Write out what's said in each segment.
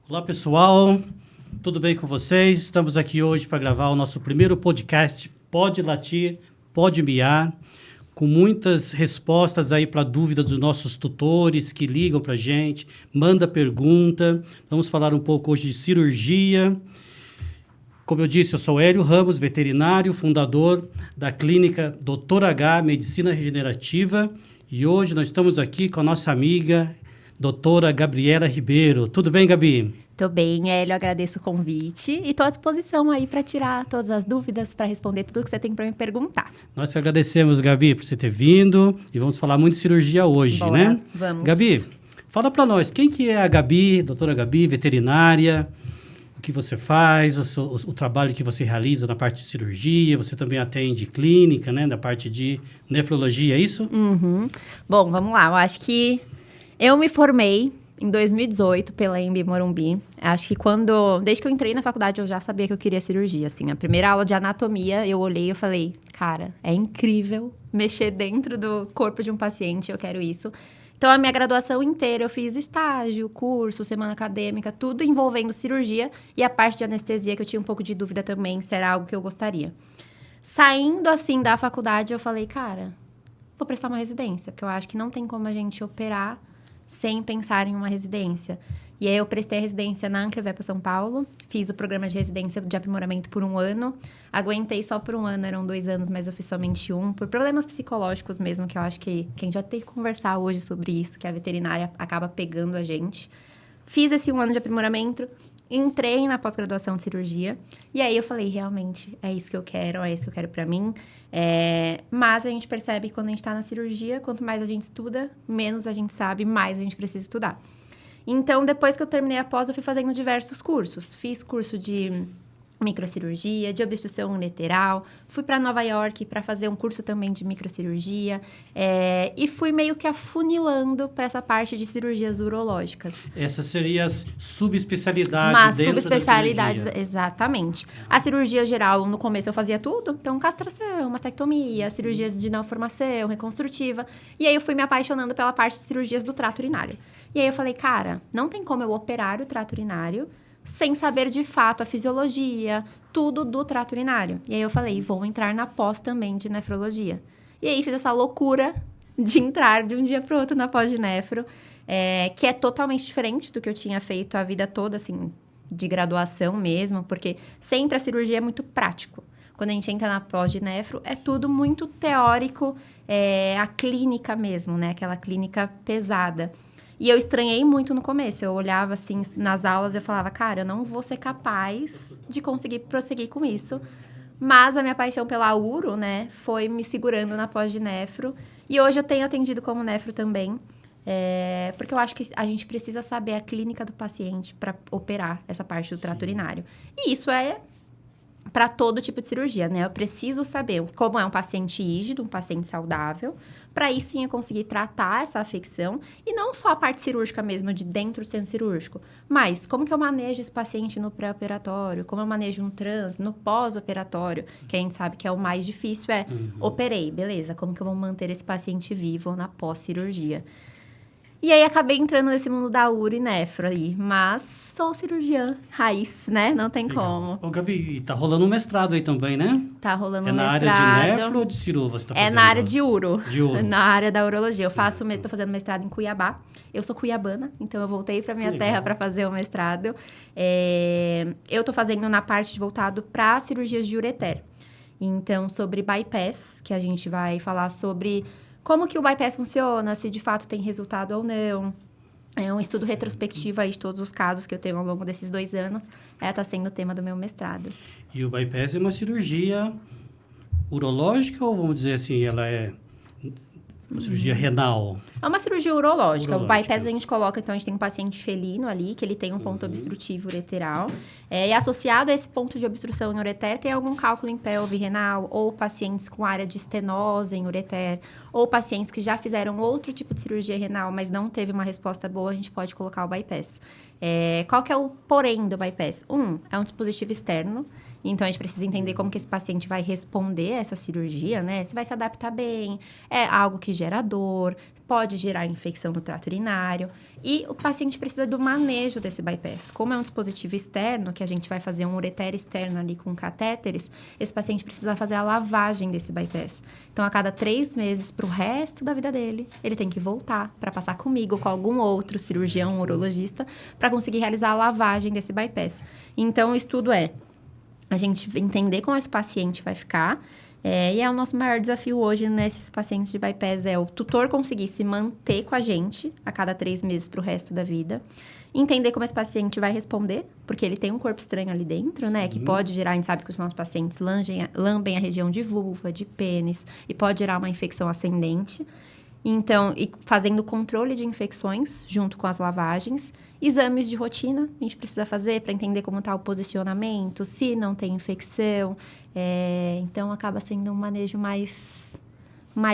Olá, pessoal. Tudo bem com vocês? Estamos aqui hoje para gravar o nosso primeiro podcast, Pode Latir, Pode Miar, com muitas respostas aí para dúvidas dos nossos tutores que ligam para a gente, manda pergunta. Vamos falar um pouco hoje de cirurgia. Como eu disse, eu sou Hélio Ramos, veterinário, fundador da clínica Dr. H Medicina Regenerativa, e hoje nós estamos aqui com a nossa amiga, doutora Gabriela Ribeiro. Tudo bem, Gabi? Tô bem, Hélio, agradeço o convite e estou à disposição aí para tirar todas as dúvidas, para responder tudo que você tem para me perguntar. Nós que agradecemos, Gabi, por você ter vindo, e vamos falar muito de cirurgia hoje, Bora, né? vamos. Gabi, fala para nós, quem que é a Gabi, doutora Gabi, veterinária? O que você faz, o trabalho que você realiza na parte de cirurgia, você também atende clínica, né? Na parte de nefrologia, é isso? Uhum. Bom, vamos lá, eu acho que eu me formei em 2018 pela EMB Morumbi. Acho que desde que eu entrei na faculdade, eu já sabia que eu queria cirurgia, assim. A primeira aula de anatomia, eu olhei e falei, cara, é incrível mexer dentro do corpo de um paciente, eu quero isso. Então, a minha graduação inteira, eu fiz estágio, curso, semana acadêmica, tudo envolvendo cirurgia e a parte de anestesia, que eu tinha um pouco de dúvida também se era algo que eu gostaria. Saindo, assim, da faculdade, eu falei, cara, vou prestar uma residência, porque eu acho que não tem como a gente operar sem pensar em uma residência. E aí eu prestei a residência na Anclevepa São Paulo, fiz o programa de residência de aprimoramento por 1 ano, aguentei só por 1 ano, eram 2 anos, mas eu fiz somente 1, por problemas psicológicos mesmo, que eu acho que a gente vai ter que conversar hoje sobre isso, que a veterinária acaba pegando a gente. Fiz esse 1 ano de aprimoramento, entrei na pós-graduação de cirurgia, e aí eu falei, realmente, é isso que eu quero, é isso que eu quero pra mim. Mas a gente percebe que quando a gente tá na cirurgia, quanto mais a gente estuda, menos a gente sabe, mais a gente precisa estudar. Então, depois que eu terminei a pós, eu fui fazendo diversos cursos. Fiz curso de microcirurgia, de obstrução ureteral, fui para Nova York para fazer um curso também de microcirurgia, e fui meio que afunilando para essa parte de cirurgias urológicas. Essas seriam as subespecialidades Uma dentro subespecialidade, da cirurgia. Exatamente. A cirurgia geral, no começo eu fazia tudo, então castração, mastectomia, cirurgias de neoformação, reconstrutiva, e aí eu fui me apaixonando pela parte de cirurgias do trato urinário. E aí eu falei, cara, não tem como eu operar o trato urinário sem saber de fato a fisiologia, tudo do trato urinário. E aí eu falei, vou entrar na pós também de nefrologia. E aí fiz essa loucura de entrar de um dia para o outro na pós de nefro, que é totalmente diferente do que eu tinha feito a vida toda, assim, de graduação mesmo, porque sempre a cirurgia é muito prático. Quando a gente entra na pós de nefro, é tudo muito teórico, a clínica mesmo, né? Aquela clínica pesada. E eu estranhei muito no começo. Eu olhava, assim, nas aulas e eu falava, cara, eu não vou ser capaz de conseguir prosseguir com isso. Mas a minha paixão pela uro, né, foi me segurando na pós de nefro. E hoje eu tenho atendido como nefro também. Porque eu acho que a gente precisa saber a clínica do paciente para operar essa parte do trato urinário. E isso é para todo tipo de cirurgia, né? Eu preciso saber como é um paciente rígido, um paciente saudável, para aí sim eu conseguir tratar essa afecção, e não só a parte cirúrgica mesmo, de dentro do centro cirúrgico, mas como que eu manejo esse paciente no pré-operatório, como eu manejo um trans no pós-operatório, que a gente sabe que é o mais difícil, operei, beleza, como que eu vou manter esse paciente vivo na pós-cirurgia? E aí, acabei entrando nesse mundo da uro e nefro aí. Mas sou cirurgiã raiz, né? Não tem como. Ô, Gabi, tá rolando um mestrado aí também, né? Tá rolando um mestrado. É na área de nefro ou de ciru você tá fazendo? É na área de uro. De uro. Na área da urologia. Tô fazendo mestrado em Cuiabá. Eu sou cuiabana, então eu voltei pra minha terra para fazer o mestrado. Eu tô fazendo na parte voltado para cirurgias de ureter. Então, sobre bypass, que a gente vai falar sobre como que o bypass funciona, se de fato tem resultado ou não. É um estudo retrospectivo aí de todos os casos que eu tenho ao longo desses 2 anos. Tá sendo o tema do meu mestrado. E o bypass é uma cirurgia urológica ou, vamos dizer assim, ela é uma cirurgia renal? É uma cirurgia urológica. O bypass a gente coloca, então, a gente tem um paciente felino ali, que ele tem um ponto obstrutivo ureteral. E associado a esse ponto de obstrução em ureter, tem algum cálculo em pelve renal, ou pacientes com área de estenose em ureter, ou pacientes que já fizeram outro tipo de cirurgia renal, mas não teve uma resposta boa, a gente pode colocar o bypass. Qual que é o porém do bypass? É um dispositivo externo, então a gente precisa entender como que esse paciente vai responder a essa cirurgia, né? Se vai se adaptar bem, é algo que gera dor, pode gerar infecção no trato urinário. E o paciente precisa do manejo desse bypass. Como é um dispositivo externo, que a gente vai fazer um ureter externo ali com catéteres, esse paciente precisa fazer a lavagem desse bypass. Então, a cada 3 meses, para o resto da vida dele, ele tem que voltar para passar comigo, com algum outro cirurgião, urologista, para conseguir realizar a lavagem desse bypass. Então, o estudo a gente entender como esse paciente vai ficar. E é o nosso maior desafio hoje nesses pacientes de bypass, o tutor conseguir se manter com a gente a cada 3 meses para o resto da vida. Entender como esse paciente vai responder, porque ele tem um corpo estranho ali dentro, né? Que pode gerar, a gente sabe que os nossos pacientes lambem a região de vulva, de pênis, e pode gerar uma infecção ascendente. Então, e fazendo controle de infecções junto com as lavagens. Exames de rotina, a gente precisa fazer para entender como está o posicionamento, se não tem infecção. Então, acaba sendo um manejo mais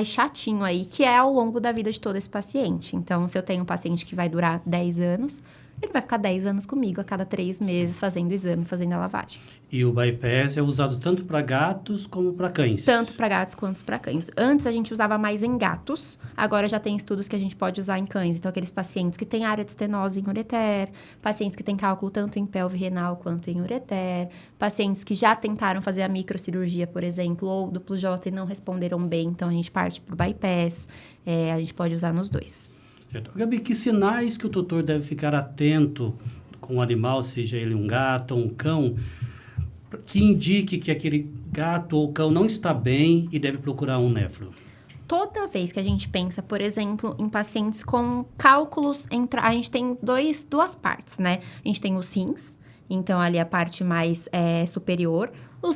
chatinho aí, que é ao longo da vida de todo esse paciente. Então, se eu tenho um paciente que vai durar 10 anos, ele vai ficar 10 anos comigo, a cada 3 meses, fazendo o exame, fazendo a lavagem. E o bypass é usado tanto para gatos como para cães? Tanto para gatos quanto para cães. Antes, a gente usava mais em gatos. Agora, já tem estudos que a gente pode usar em cães. Então, aqueles pacientes que têm área de estenose em ureter, pacientes que têm cálculo tanto em pelve renal quanto em ureter, pacientes que já tentaram fazer a microcirurgia, por exemplo, ou duplo J e não responderam bem. Então, a gente parte para o bypass. A gente pode usar nos dois. Certo. Gabi, que sinais que o tutor deve ficar atento com o animal, seja ele um gato ou um cão, que indique que aquele gato ou cão não está bem e deve procurar um nefro? Toda vez que a gente pensa, por exemplo, em pacientes com cálculos, a gente tem duas partes, né? A gente tem os rins, então ali a parte mais superior,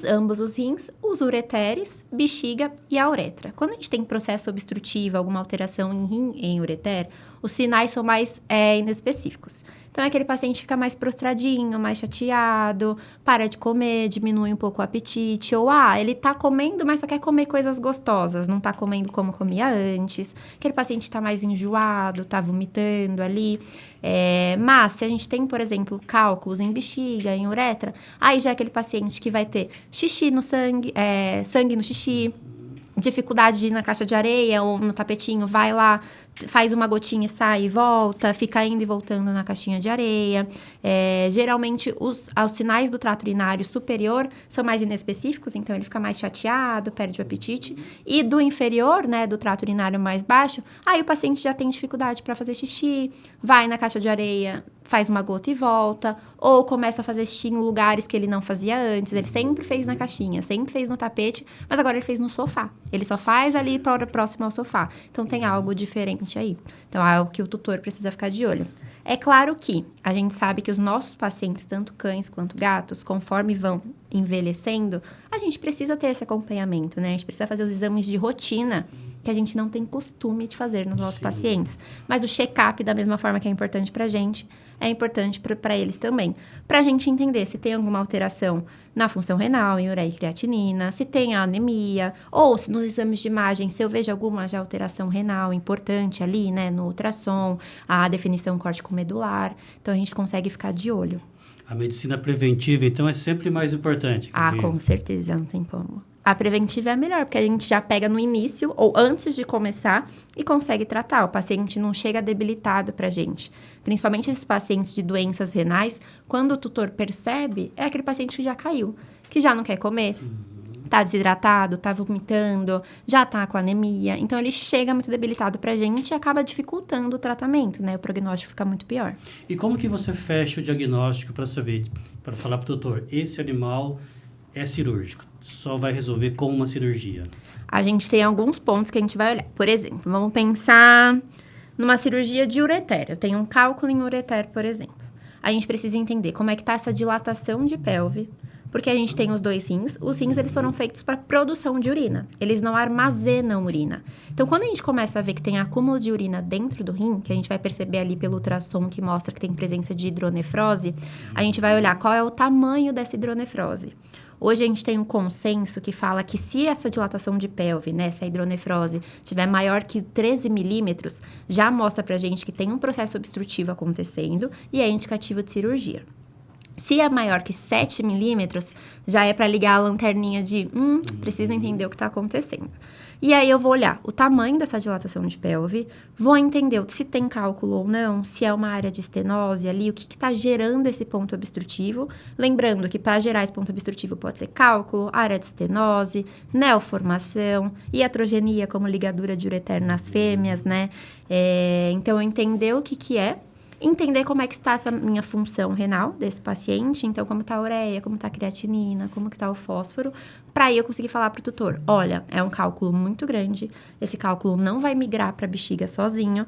ambos os rins, os ureteres, bexiga e a uretra. Quando a gente tem processo obstrutivo, alguma alteração em rim e em ureter, os sinais são mais inespecíficos. Então, aquele paciente fica mais prostradinho, mais chateado, para de comer, diminui um pouco o apetite. Ou, ele tá comendo, mas só quer comer coisas gostosas, não tá comendo como comia antes. Aquele paciente tá mais enjoado, tá vomitando ali. Mas, se a gente tem, por exemplo, cálculos em bexiga, em uretra, aí já é aquele paciente que vai ter xixi no sangue, sangue no xixi, dificuldade de ir na caixa de areia ou no tapetinho, vai lá, faz uma gotinha e sai e volta, fica indo e voltando na caixinha de areia. Geralmente, os sinais do trato urinário superior são mais inespecíficos, então ele fica mais chateado, perde o apetite. E do inferior, né, do trato urinário mais baixo, aí o paciente já tem dificuldade para fazer xixi, vai na caixa de areia, faz uma gota e volta, ou começa a fazer xixi em lugares que ele não fazia antes. Ele sempre fez na caixinha, sempre fez no tapete, mas agora ele fez no sofá. Ele só faz ali próximo ao sofá. Então, tem algo diferente aí. Então, é algo que o tutor precisa ficar de olho. É claro que a gente sabe que os nossos pacientes, tanto cães quanto gatos, conforme vão envelhecendo, a gente precisa ter esse acompanhamento, né? A gente precisa fazer os exames de rotina que a gente não tem costume de fazer nos nossos pacientes. Mas o check-up, da mesma forma que é importante pra gente, é importante para eles também. Pra gente entender se tem alguma alteração na função renal, em ureia e creatinina, se tem anemia, ou se nos exames de imagem, se eu vejo alguma já alteração renal importante ali, né, no ultrassom, a definição córtico-medular. Então, a gente consegue ficar de olho. A medicina preventiva, então, é sempre mais importante. Com certeza, não tem como. A preventiva é a melhor, porque a gente já pega no início ou antes de começar e consegue tratar. O paciente não chega debilitado pra gente. Principalmente esses pacientes de doenças renais, quando o tutor percebe, é aquele paciente que já caiu, que já não quer comer, tá desidratado, tá vomitando, já tá com anemia. Então, ele chega muito debilitado pra gente e acaba dificultando o tratamento, né? O prognóstico fica muito pior. E como que você fecha o diagnóstico para saber, para falar pro doutor, esse animal é cirúrgico? Só vai resolver com uma cirurgia? A gente tem alguns pontos que a gente vai olhar. Por exemplo, vamos pensar numa cirurgia de ureter. Eu tenho um cálculo em ureter, por exemplo. A gente precisa entender como é que está essa dilatação de pelve, porque a gente tem os 2 rins. Os rins, eles foram feitos para produção de urina. Eles não armazenam urina. Então, quando a gente começa a ver que tem acúmulo de urina dentro do rim, que a gente vai perceber ali pelo ultrassom que mostra que tem presença de hidronefrose, a gente vai olhar qual é o tamanho dessa hidronefrose. Hoje a gente tem um consenso que fala que se essa dilatação de pelve, né, essa hidronefrose, tiver maior que 13 milímetros, já mostra pra gente que tem um processo obstrutivo acontecendo e é indicativo de cirurgia. Se é maior que 7 milímetros, já é para ligar a lanterninha de, preciso entender o que está acontecendo. E aí eu vou olhar o tamanho dessa dilatação de pelve, vou entender se tem cálculo ou não, se é uma área de estenose ali, o que está gerando esse ponto obstrutivo. Lembrando que para gerar esse ponto obstrutivo pode ser cálculo, área de estenose, neoformação, iatrogenia como ligadura de ureter nas fêmeas, né? Então, entender o que é. Entender como é que está essa minha função renal desse paciente, então como está a ureia, como está a creatinina, como que está o fósforo, para aí eu conseguir falar para o tutor, olha, é um cálculo muito grande, esse cálculo não vai migrar para a bexiga sozinho,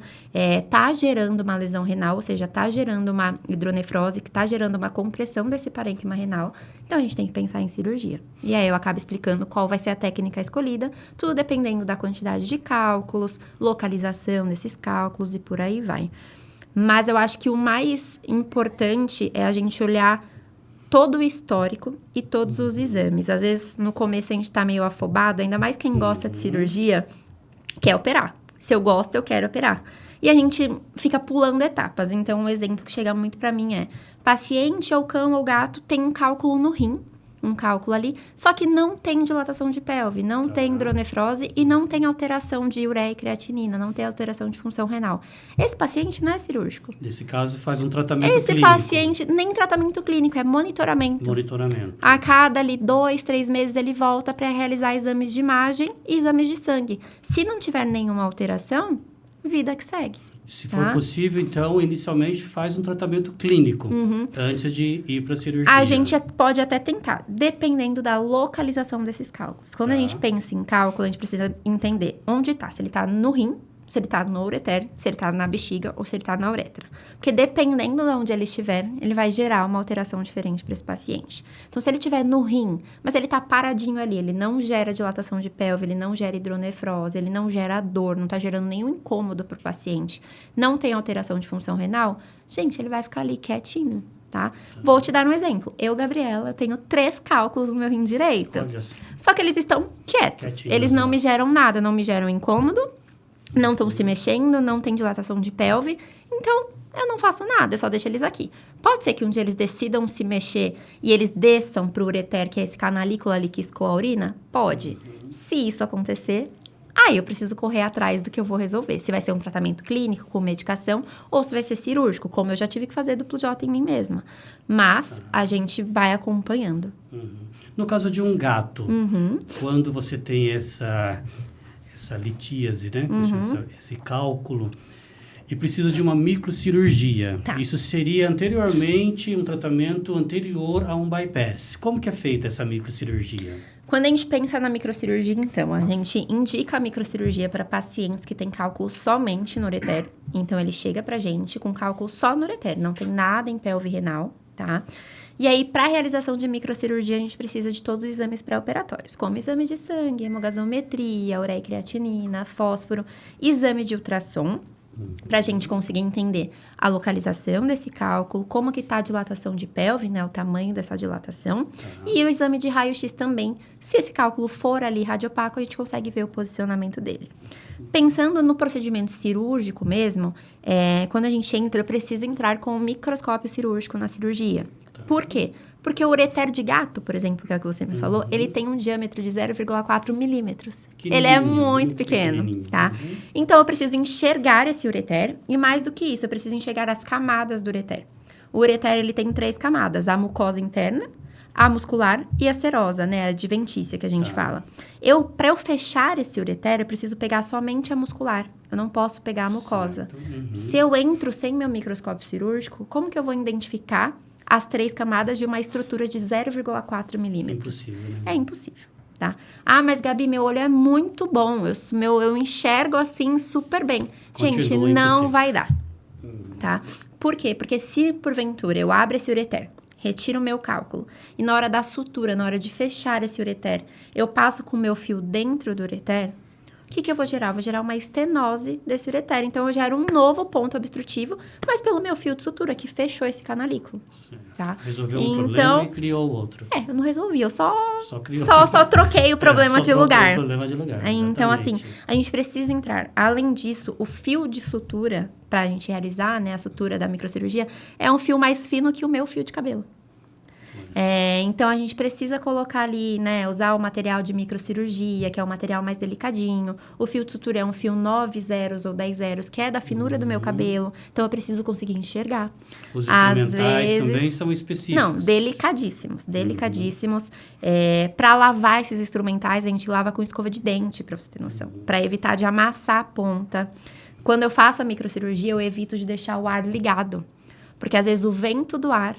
tá gerando uma lesão renal, ou seja, tá gerando uma hidronefrose, que tá gerando uma compressão desse parênquima renal, então a gente tem que pensar em cirurgia. E aí eu acabo explicando qual vai ser a técnica escolhida, tudo dependendo da quantidade de cálculos, localização desses cálculos e por aí vai. Mas eu acho que o mais importante é a gente olhar todo o histórico e todos os exames. Às vezes, no começo, a gente tá meio afobado, ainda mais quem gosta de cirurgia, quer operar. Se eu gosto, eu quero operar. E a gente fica pulando etapas. Então, um exemplo que chega muito pra mim é: paciente ou cão ou gato tem um cálculo no rim, um cálculo ali, só que não tem dilatação de pelve, não tem hidronefrose e não tem alteração de ureia e creatinina, não tem alteração de função renal. Esse paciente não é cirúrgico. Nesse caso, faz um tratamento clínico. Esse paciente, nem tratamento clínico, é monitoramento. A cada ali 2, 3 meses ele volta para realizar exames de imagem e exames de sangue. Se não tiver nenhuma alteração, vida que segue. Se for possível, então, inicialmente faz um tratamento clínico antes de ir para a cirurgia. A gente pode até tentar, dependendo da localização desses cálculos. Quando a gente pensa em cálculo, a gente precisa entender onde está. Se ele está no rim, se ele está no ureter, se ele está na bexiga ou se ele está na uretra. Porque dependendo de onde ele estiver, ele vai gerar uma alteração diferente para esse paciente. Então, se ele estiver no rim, mas ele está paradinho ali, ele não gera dilatação de pelve, ele não gera hidronefrose, ele não gera dor, não está gerando nenhum incômodo para o paciente, não tem alteração de função renal, gente, ele vai ficar ali quietinho. Tá? Vou te dar um exemplo. Eu, Gabriela, tenho 3 cálculos no meu rim direito. Só que eles estão quietos. Eles não me geram nada, não me geram incômodo, não estão se mexendo, não tem dilatação de pelve, então eu não faço nada, eu só deixo eles aqui. Pode ser que um dia eles decidam se mexer e eles desçam para o ureter, que é esse canalícula ali que escoa a urina? Pode. Se isso acontecer, aí eu preciso correr atrás do que eu vou resolver. Se vai ser um tratamento clínico com medicação ou se vai ser cirúrgico, como eu já tive que fazer duplo J em mim mesma. Mas a gente vai acompanhando. No caso de um gato, quando você tem essa litíase, né? Esse cálculo, e precisa de uma microcirurgia. Isso seria anteriormente um tratamento anterior a um bypass. Como que é feita essa microcirurgia? Quando a gente pensa na microcirurgia, então, a gente indica a microcirurgia para pacientes que têm cálculo somente no ureter. Então, ele chega pra gente com cálculo só no ureter, não tem nada em pelve renal, tá? E aí, para a realização de microcirurgia, a gente precisa de todos os exames pré-operatórios, como exame de sangue, hemogasometria, ureia e creatinina, fósforo, exame de ultrassom, para a gente conseguir entender a localização desse cálculo, como que está a dilatação de pelve, né, o tamanho dessa dilatação, e o exame de raio-x também. Se esse cálculo for ali radiopaco, a gente consegue ver o posicionamento dele. Pensando no procedimento cirúrgico mesmo, quando a gente entra, eu preciso entrar com um microscópio cirúrgico na cirurgia. Por quê? Porque o ureter de gato, por exemplo, que é o que você me falou, ele tem um diâmetro de 0,4 milímetros. Ele é muito pequeno, tá? Então, eu preciso enxergar esse ureter e, mais do que isso, eu preciso enxergar as camadas do ureter. O ureter, ele tem 3 camadas, a mucosa interna, a muscular e a serosa, né? A adventícia que a gente fala. Para eu fechar esse ureter, eu preciso pegar somente a muscular. Eu não posso pegar a mucosa. Se eu entro sem meu microscópio cirúrgico, como que eu vou identificar as 3 camadas de uma estrutura de 0,4 milímetros? É impossível, né? É impossível, tá? Ah, mas Gabi, meu olho é muito bom. Eu enxergo assim super bem. Gente, não vai dar, tá? Por quê? Porque se, porventura, eu abro esse ureter, retiro o meu cálculo, e na hora da sutura, na hora de fechar esse ureter, eu passo com o meu fio dentro do ureter, O que eu vou gerar? Eu vou gerar uma estenose desse ureter. Então, eu gero um novo ponto obstrutivo, mas pelo meu fio de sutura, que fechou esse canalículo. Tá? Resolveu um problema e criou outro. Eu não resolvi, eu só troquei o problema de lugar. O problema de lugar. Então, assim, a gente precisa entrar. Além disso, o fio de sutura, pra gente realizar, né, a sutura da microcirurgia, é um fio mais fino que o meu fio de cabelo. Então, a gente precisa colocar ali, né, usar o material de microcirurgia, que é o material mais delicadinho. O fio de sutura é um fio 9 zeros ou 10 zeros, que é da finura do meu cabelo. Então, eu preciso conseguir enxergar. Os instrumentais também são específicos. Não, delicadíssimos. Para lavar esses instrumentais, a gente lava com escova de dente, para você ter noção. Para evitar de amassar a ponta. Quando eu faço a microcirurgia, eu evito de deixar o ar ligado. Porque, às vezes, o vento do ar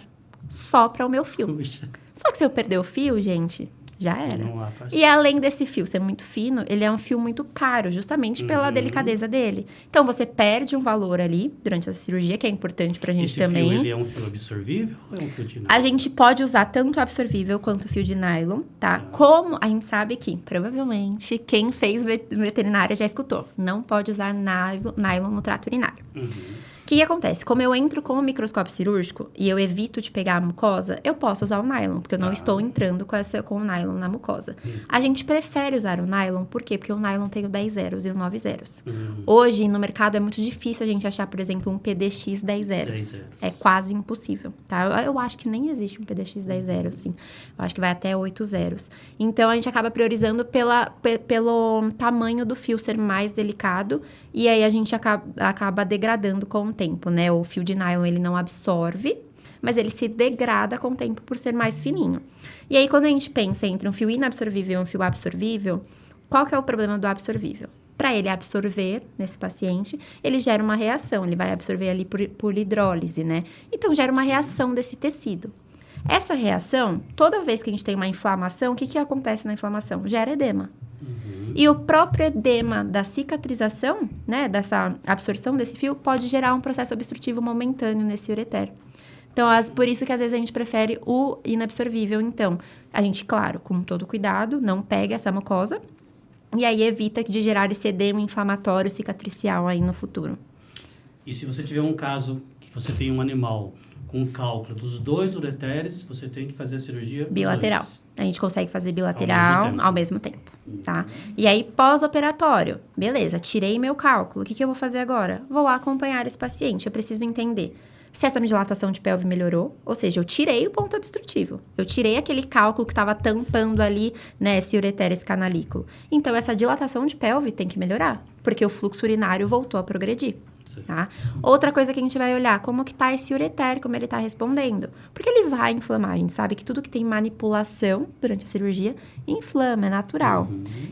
sopra o meu fio. Puxa. Só que se eu perder o fio, gente, já era. Não há E além desse fio ser muito fino, ele é um fio muito caro, justamente pela delicadeza dele. Então, você perde um valor ali durante essa cirurgia, que é importante pra gente Esse também. Fio, ele é um fio absorvível ou é um fio de nylon? A gente pode usar tanto absorvível quanto fio de nylon, tá? Como a gente sabe que, provavelmente, quem fez veterinária já escutou. Não pode usar nylon no trato urinário. O que acontece? Como eu entro com o microscópio cirúrgico e eu evito de pegar a mucosa, eu posso usar o nylon, porque eu não estou entrando com o nylon na mucosa. A gente prefere usar o nylon, por quê? Porque o nylon tem o 10 zeros e o 9 zeros. Hoje, no mercado, é muito difícil a gente achar, por exemplo, um PDX 10 zeros. É quase impossível, tá? Eu acho que nem existe um PDX 10 zeros, assim. Eu acho que vai até 8 zeros. Então, a gente acaba priorizando pelo tamanho do fio ser mais delicado, e aí a gente acaba degradando com o tempo, né? O fio de nylon, ele não absorve, mas ele se degrada com o tempo por ser mais fininho. E aí, quando a gente pensa entre um fio inabsorvível e um fio absorvível, qual que é o problema do absorvível? Para ele absorver nesse paciente, ele gera uma reação, ele vai absorver ali por hidrólise, né? Então, gera uma reação desse tecido. Essa reação, toda vez que a gente tem uma inflamação, o que acontece na inflamação? Gera edema. E o próprio edema da cicatrização, né, dessa absorção desse fio, pode gerar um processo obstrutivo momentâneo nesse ureter. Então, por isso que às vezes a gente prefere o inabsorvível. Então, a gente, claro, com todo cuidado, não pega essa mucosa e aí evita de gerar esse edema inflamatório cicatricial aí no futuro. E se você tiver um caso que você tem um animal com cálculo dos 2 ureteres, você tem que fazer a cirurgia bilateral. A gente consegue fazer bilateral ao mesmo tempo, tá? E aí, pós-operatório, beleza, tirei meu cálculo. O que eu vou fazer agora? Vou acompanhar esse paciente. Eu preciso entender se essa dilatação de pelve melhorou, ou seja, eu tirei o ponto obstrutivo. Eu tirei aquele cálculo que estava tampando ali, né, esse ureter, esse canalículo. Então, essa dilatação de pelve tem que melhorar, porque o fluxo urinário voltou a progredir. Tá? Outra coisa que a gente vai olhar, como que tá esse ureter, como ele tá respondendo. Porque ele vai inflamar, a gente sabe que tudo que tem manipulação durante a cirurgia inflama, é natural.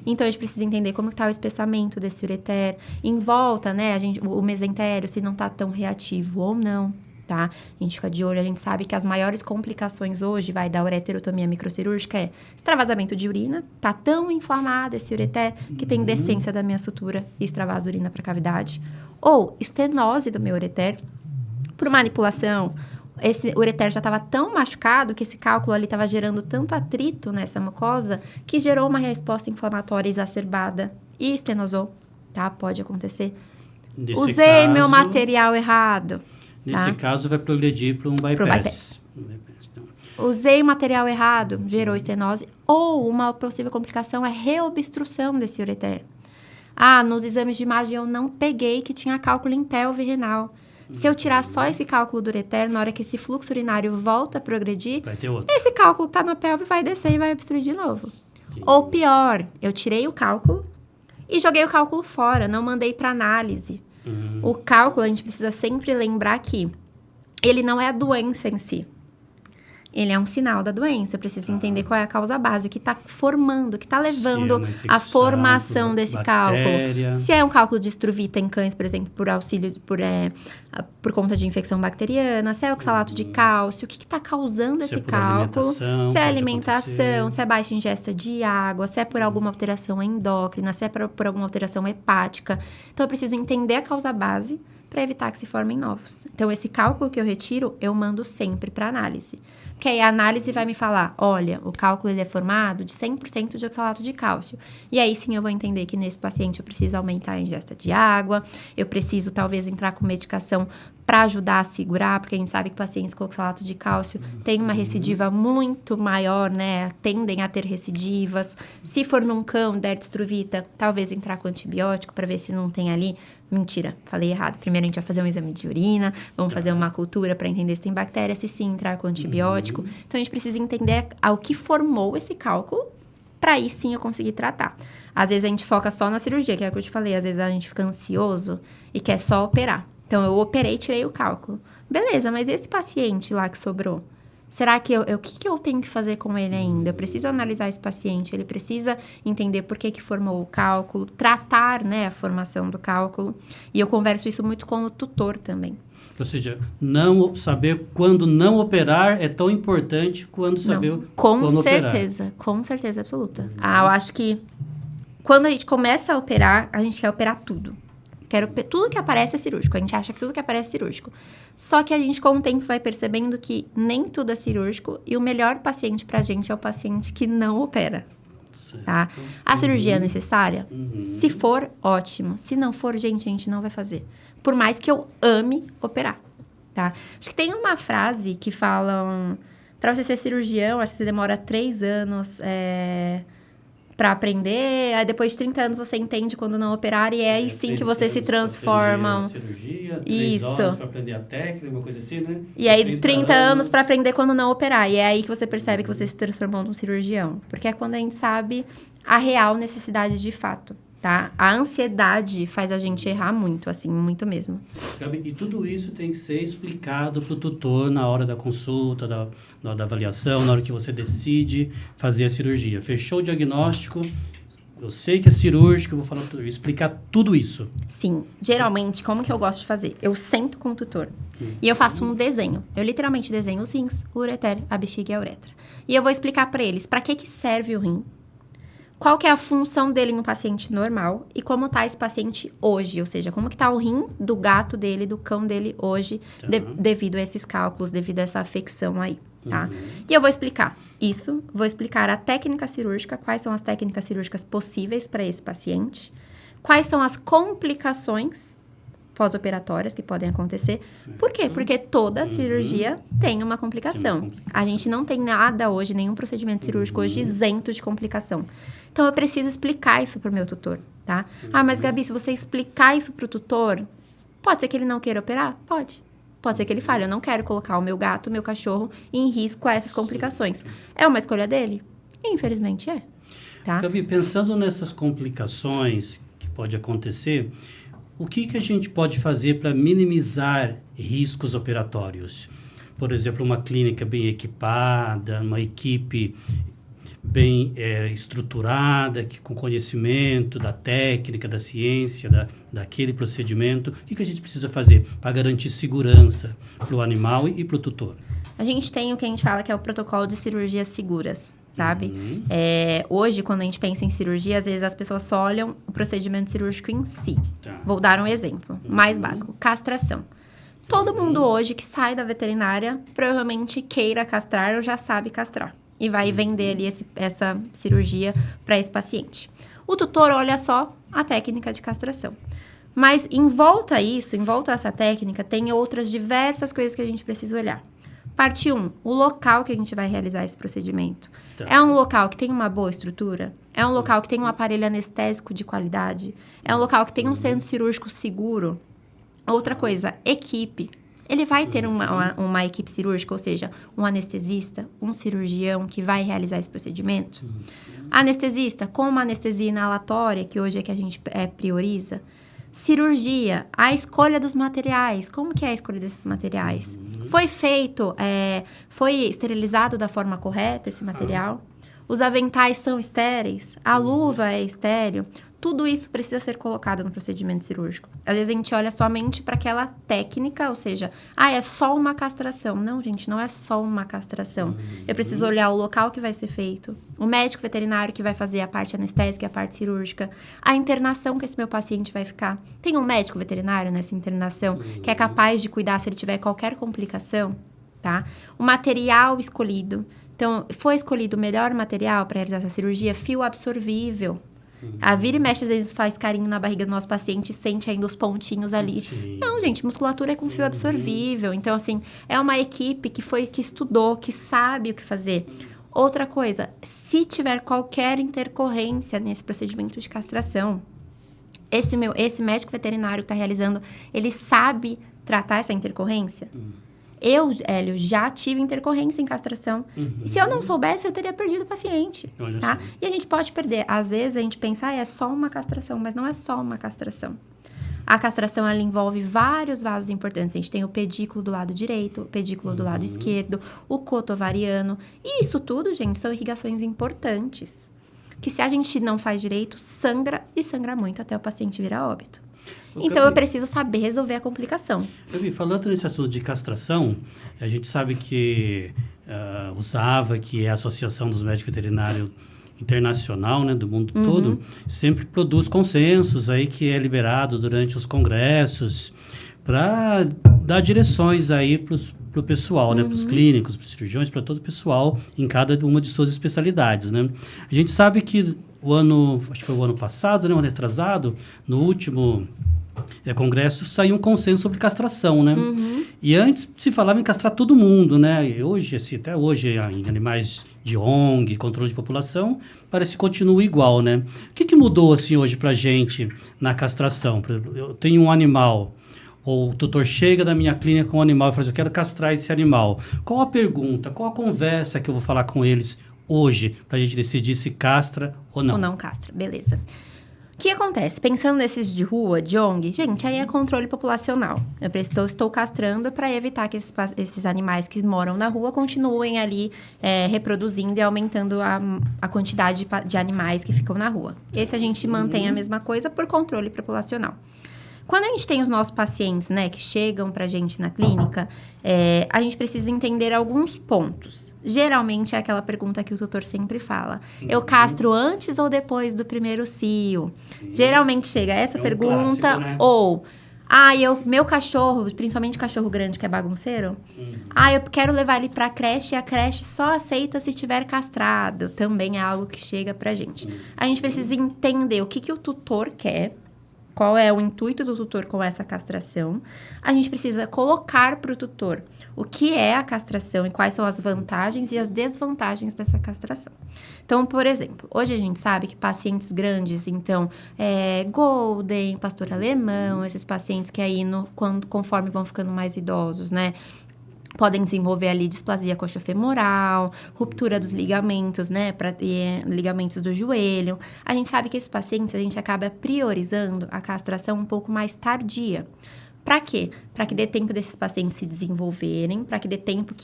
Então, a gente precisa entender como que tá o espessamento desse ureter, em volta, né, o mesentério, se não tá tão reativo ou não, tá? A gente fica de olho, a gente sabe que as maiores complicações hoje, da ureterotomia microcirúrgica é extravasamento de urina, tá tão inflamado esse ureter que tem descência da minha sutura e extravasa urina para a cavidade. Ou estenose do meu ureter, por manipulação, esse ureter já estava tão machucado que esse cálculo ali estava gerando tanto atrito nessa mucosa que gerou uma resposta inflamatória exacerbada e estenosou, tá? Pode acontecer. Usei meu material errado. Nesse caso, vai progredir para um bypass. Usei o material errado, gerou estenose. Ou uma possível complicação é reobstrução desse ureter. Nos exames de imagem eu não peguei que tinha cálculo em pelve renal. Se eu tirar só esse cálculo do ureter, na hora que esse fluxo urinário volta a progredir, vai ter outro. Esse cálculo que tá na pelve vai descer e vai obstruir de novo. Ou pior, eu tirei o cálculo e joguei o cálculo fora, não mandei para análise. O cálculo, a gente precisa sempre lembrar que ele não é a doença em si. Ele é um sinal da doença. Eu preciso entender qual é a causa base, o que está formando, o que está levando à formação desse cálculo. Se é um cálculo de estruvita em cães, por exemplo, por conta de infecção bacteriana, se é oxalato de cálcio, o que está causando esse cálculo? Se é alimentação, se é baixa ingesta de água, se é por alguma alteração endócrina, se é por alguma alteração hepática. Então, eu preciso entender a causa base para evitar que se formem novos. Então, esse cálculo que eu retiro, eu mando sempre para análise. Porque aí a análise vai me falar, olha, o cálculo ele é formado de 100% de oxalato de cálcio. E aí sim eu vou entender que nesse paciente eu preciso aumentar a ingesta de água, eu preciso talvez entrar com medicação para ajudar a segurar, porque a gente sabe que pacientes com oxalato de cálcio têm uma recidiva muito maior, né? Tendem a ter recidivas. Se for num cão, der dextrovita, talvez entrar com antibiótico para ver se não tem ali. Mentira, falei errado. Primeiro a gente vai fazer um exame de urina, vamos fazer uma cultura para entender se tem bactéria, se sim entrar com antibiótico. Então a gente precisa entender o que formou esse cálculo para aí sim eu conseguir tratar. Às vezes a gente foca só na cirurgia, que é o que eu te falei, às vezes a gente fica ansioso e quer só operar. Então, eu operei e tirei o cálculo. Beleza, mas esse paciente lá que sobrou, será que o que eu tenho que fazer com ele ainda? Eu preciso analisar esse paciente, ele precisa entender por que formou o cálculo, tratar, né, a formação do cálculo. E eu converso isso muito com o tutor também. Ou seja, não saber quando não operar é tão importante quanto saber quando operar. Com certeza absoluta. Eu acho que quando a gente começa a operar, a gente quer operar tudo. Tudo que aparece é cirúrgico. A gente acha que tudo que aparece é cirúrgico. Só que a gente, com o tempo, vai percebendo que nem tudo é cirúrgico. E o melhor paciente pra gente é o paciente que não opera. Tá? A cirurgia é necessária? Se for, ótimo. Se não for, gente, a gente não vai fazer. Por mais que eu ame operar. Tá? Acho que tem uma frase que falam... Pra você ser cirurgião, acho que você demora 3 anos... para aprender, aí depois de 30 anos você entende quando não operar e é aí sim que você se transforma. Cirurgia, 3 horas para aprender a técnica, uma coisa assim, né? E aí 30 anos para aprender quando não operar. E é aí que você percebe que você se transformou num cirurgião. Porque é quando a gente sabe a real necessidade de fato, tá? A ansiedade faz a gente errar muito, assim, muito mesmo. Gabi, e tudo isso tem que ser explicado para o tutor na hora da consulta, na hora da avaliação, na hora que você decide fazer a cirurgia. Fechou o diagnóstico, eu sei que é cirúrgico, eu vou falar para o tutor, explicar tudo isso. Sim. Geralmente, como que eu gosto de fazer? Eu sento com o tutor e eu faço um desenho. Eu literalmente desenho os rins, o ureter, a bexiga e a uretra. E eu vou explicar para eles para que serve o rim, qual que é a função dele em um paciente normal e como está esse paciente hoje, ou seja, como que está o rim do gato dele, do cão dele hoje, devido a esses cálculos, devido a essa afecção aí, tá? E eu vou explicar isso, vou explicar a técnica cirúrgica, quais são as técnicas cirúrgicas possíveis para esse paciente, quais são as complicações pós-operatórias que podem acontecer. Certo. Por quê? Porque toda cirurgia tem uma complicação. A gente não tem nada hoje, nenhum procedimento cirúrgico hoje isento de complicação. Então, eu preciso explicar isso para o meu tutor, tá? Ah, mas Gabi, se você explicar isso para o tutor, pode ser que ele não queira operar? Pode. Pode ser que ele fale, eu não quero colocar o meu gato, o meu cachorro em risco a essas complicações. É uma escolha dele? Infelizmente é. Tá? Gabi, pensando nessas complicações que pode acontecer, o que a gente pode fazer para minimizar riscos operatórios? Por exemplo, uma clínica bem equipada, uma equipe bem estruturada, com conhecimento da técnica, da ciência, daquele procedimento. O que a gente precisa fazer para garantir segurança para o animal e para o tutor? A gente tem o que a gente fala que é o protocolo de cirurgias seguras, sabe? Hoje, quando a gente pensa em cirurgia, às vezes as pessoas só olham o procedimento cirúrgico em si. Tá. Vou dar um exemplo mais básico. Castração. Todo mundo hoje que sai da veterinária provavelmente queira castrar ou já sabe castrar. E vai vender ali essa cirurgia para esse paciente. O tutor olha só a técnica de castração. Mas em volta a isso, em volta a essa técnica, tem outras diversas coisas que a gente precisa olhar. Parte 1, o local que a gente vai realizar esse procedimento. Tá. É um local que tem uma boa estrutura? É um local que tem um aparelho anestésico de qualidade? É um local que tem um centro cirúrgico seguro? Outra coisa, equipe. Ele vai ter uma equipe cirúrgica, ou seja, um anestesista, um cirurgião que vai realizar esse procedimento. Anestesista, com uma anestesia inalatória, que hoje é que a gente prioriza. Cirurgia, a escolha dos materiais. Como que é a escolha desses materiais? Foi feito, foi esterilizado da forma correta esse material? Os aventais são estéreis? A luva é estéril? Tudo isso precisa ser colocado no procedimento cirúrgico. Às vezes a gente olha somente para aquela técnica, ou seja, é só uma castração. Não, gente, não é só uma castração. Eu preciso olhar o local que vai ser feito, o médico veterinário que vai fazer a parte anestésica e a parte cirúrgica, a internação que esse meu paciente vai ficar. Tem um médico veterinário nessa internação que é capaz de cuidar se ele tiver qualquer complicação, tá? O material escolhido. Então, foi escolhido o melhor material para realizar essa cirurgia, fio absorvível. A vira e mexe, às vezes, faz carinho na barriga do nosso paciente e sente ainda os pontinhos ali. Não, gente, musculatura é com fio absorvível. Então, assim, é uma equipe que estudou, que sabe o que fazer. Outra coisa, se tiver qualquer intercorrência nesse procedimento de castração, esse médico veterinário que está realizando, ele sabe tratar essa intercorrência? Eu, Hélio, já tive intercorrência em castração. E se eu não soubesse, eu teria perdido o paciente, tá? E a gente pode perder. Às vezes, a gente pensa, é só uma castração, mas não é só uma castração. A castração, ela envolve vários vasos importantes. A gente tem o pedículo do lado direito, o pedículo do lado esquerdo, o coto ovariano. E isso tudo, gente, são irrigações importantes. Que se a gente não faz direito, sangra e sangra muito até o paciente virar óbito. Então, eu preciso saber resolver a complicação. Falando nesse assunto de castração, a gente sabe que o SAVA, que é a Associação dos Médicos Veterinários Internacional, né, do mundo todo, sempre produz consensos aí que é liberado durante os congressos para dar direções aí para o pessoal, né, para os clínicos, para os cirurgiões, para todo o pessoal em cada uma de suas especialidades, né? A gente sabe que acho que foi o ano passado, né, o ano retrasado, no último congresso, saiu um consenso sobre castração, né? E antes se falava em castrar todo mundo, né? E hoje, assim, até hoje, em animais de ONG, controle de população, parece que continua igual, né? O que mudou, assim, hoje pra gente na castração? Por exemplo, eu tenho um animal, ou o tutor chega da minha clínica com um animal e fala assim, eu quero castrar esse animal. Qual a pergunta, qual a conversa que eu vou falar com eles hoje pra gente decidir se castra ou não? Ou não castra, beleza. O que acontece? Pensando nesses de rua, de ONG, gente, aí é controle populacional. Eu estou castrando para evitar que esses animais que moram na rua continuem ali reproduzindo e aumentando a quantidade de animais que ficam na rua. Esse a gente mantém a mesma coisa por controle populacional. Quando a gente tem os nossos pacientes, né, que chegam pra gente na clínica, a gente precisa entender alguns pontos. Geralmente é aquela pergunta que o tutor sempre fala. Eu castro antes ou depois do primeiro cio? Geralmente chega essa pergunta, clássico, né? ou... meu cachorro, principalmente cachorro grande que é bagunceiro, eu quero levar ele pra creche e a creche só aceita se tiver castrado. Também é algo que chega pra gente. A gente precisa entender o que o tutor quer, qual é o intuito do tutor com essa castração. A gente precisa colocar para o tutor o que é a castração e quais são as vantagens e as desvantagens dessa castração. Então, por exemplo, hoje a gente sabe que pacientes grandes, então, Golden, pastor alemão, esses pacientes que aí, conforme vão ficando mais idosos, né, podem desenvolver ali displasia coxofemoral, ruptura dos ligamentos, né, ligamentos do joelho. A gente sabe que esses pacientes, a gente acaba priorizando a castração um pouco mais tardia. Para quê? Para que dê tempo desses pacientes se desenvolverem, para que dê tempo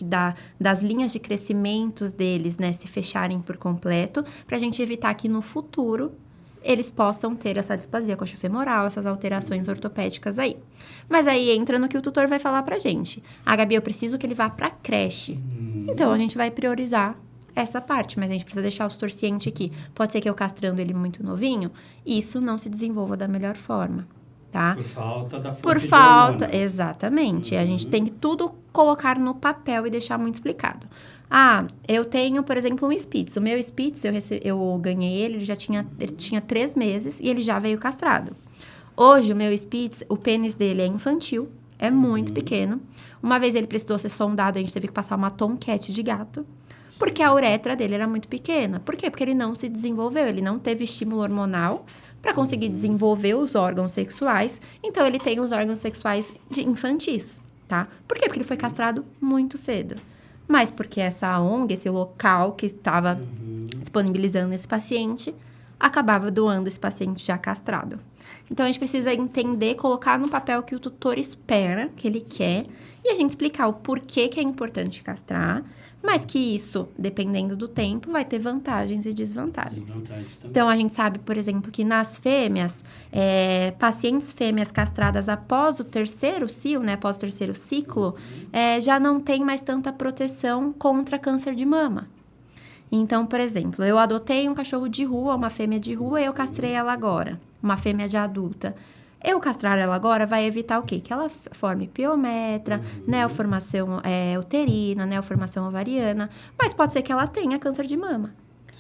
das linhas de crescimento deles, né, se fecharem por completo, para a gente evitar que no futuro eles possam ter essa displasia coxofemoral, essas alterações ortopédicas aí. Mas aí entra no que o tutor vai falar pra gente. Gabi, eu preciso que ele vá pra creche. Então, a gente vai priorizar essa parte, mas a gente precisa deixar o tutor ciente que pode ser que eu castrando ele muito novinho, isso não se desenvolva da melhor forma, tá? Por falta da fonte Por de falta, hormônio. exatamente. A gente tem que tudo colocar no papel e deixar muito explicado. Eu tenho, por exemplo, um Spitz. O meu Spitz, eu ganhei ele tinha 3 meses e ele já veio castrado. Hoje, o meu Spitz, o pênis dele é infantil, é muito pequeno. Uma vez ele precisou ser sondado, a gente teve que passar uma tomquete de gato, porque a uretra dele era muito pequena. Por quê? Porque ele não se desenvolveu, ele não teve estímulo hormonal para conseguir desenvolver os órgãos sexuais. Então, ele tem os órgãos sexuais infantis, tá? Por quê? Porque ele foi castrado muito cedo. Mas porque essa ONG, esse local que estava disponibilizando esse paciente, acabava doando esse paciente já castrado. Então, a gente precisa entender, colocar no papel o que o tutor espera, que ele quer, e a gente explicar o porquê que é importante castrar, mas que isso, dependendo do tempo, vai ter vantagens e desvantagens. Então, a gente sabe, por exemplo, que nas fêmeas, pacientes fêmeas castradas após o terceiro cio, né, após o terceiro ciclo, já não tem mais tanta proteção contra câncer de mama. Então, por exemplo, eu adotei um cachorro de rua, uma fêmea de rua, e eu castrei ela agora, uma fêmea de adulta. Eu castrar ela agora vai evitar o quê? Que ela forme piometra, neoformação uterina, neoformação ovariana, mas pode ser que ela tenha câncer de mama.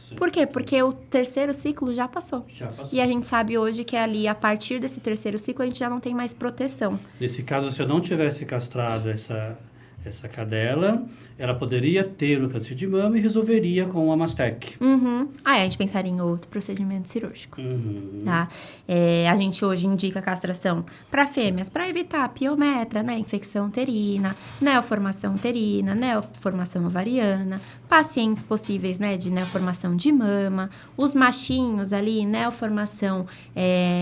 Sim. Por quê? Porque o terceiro ciclo já passou. E a gente sabe hoje que ali, a partir desse terceiro ciclo, a gente já não tem mais proteção. Nesse caso, se eu não tivesse castrado essa cadela, ela poderia ter o câncer de mama e resolveria com a Mastec. A gente pensaria em outro procedimento cirúrgico. Tá? A gente hoje indica a castração para fêmeas, para evitar piometra, né? Infecção uterina, neoformação uterina, neoformação ovariana, pacientes possíveis, né? De neoformação de mama, os machinhos ali, neoformação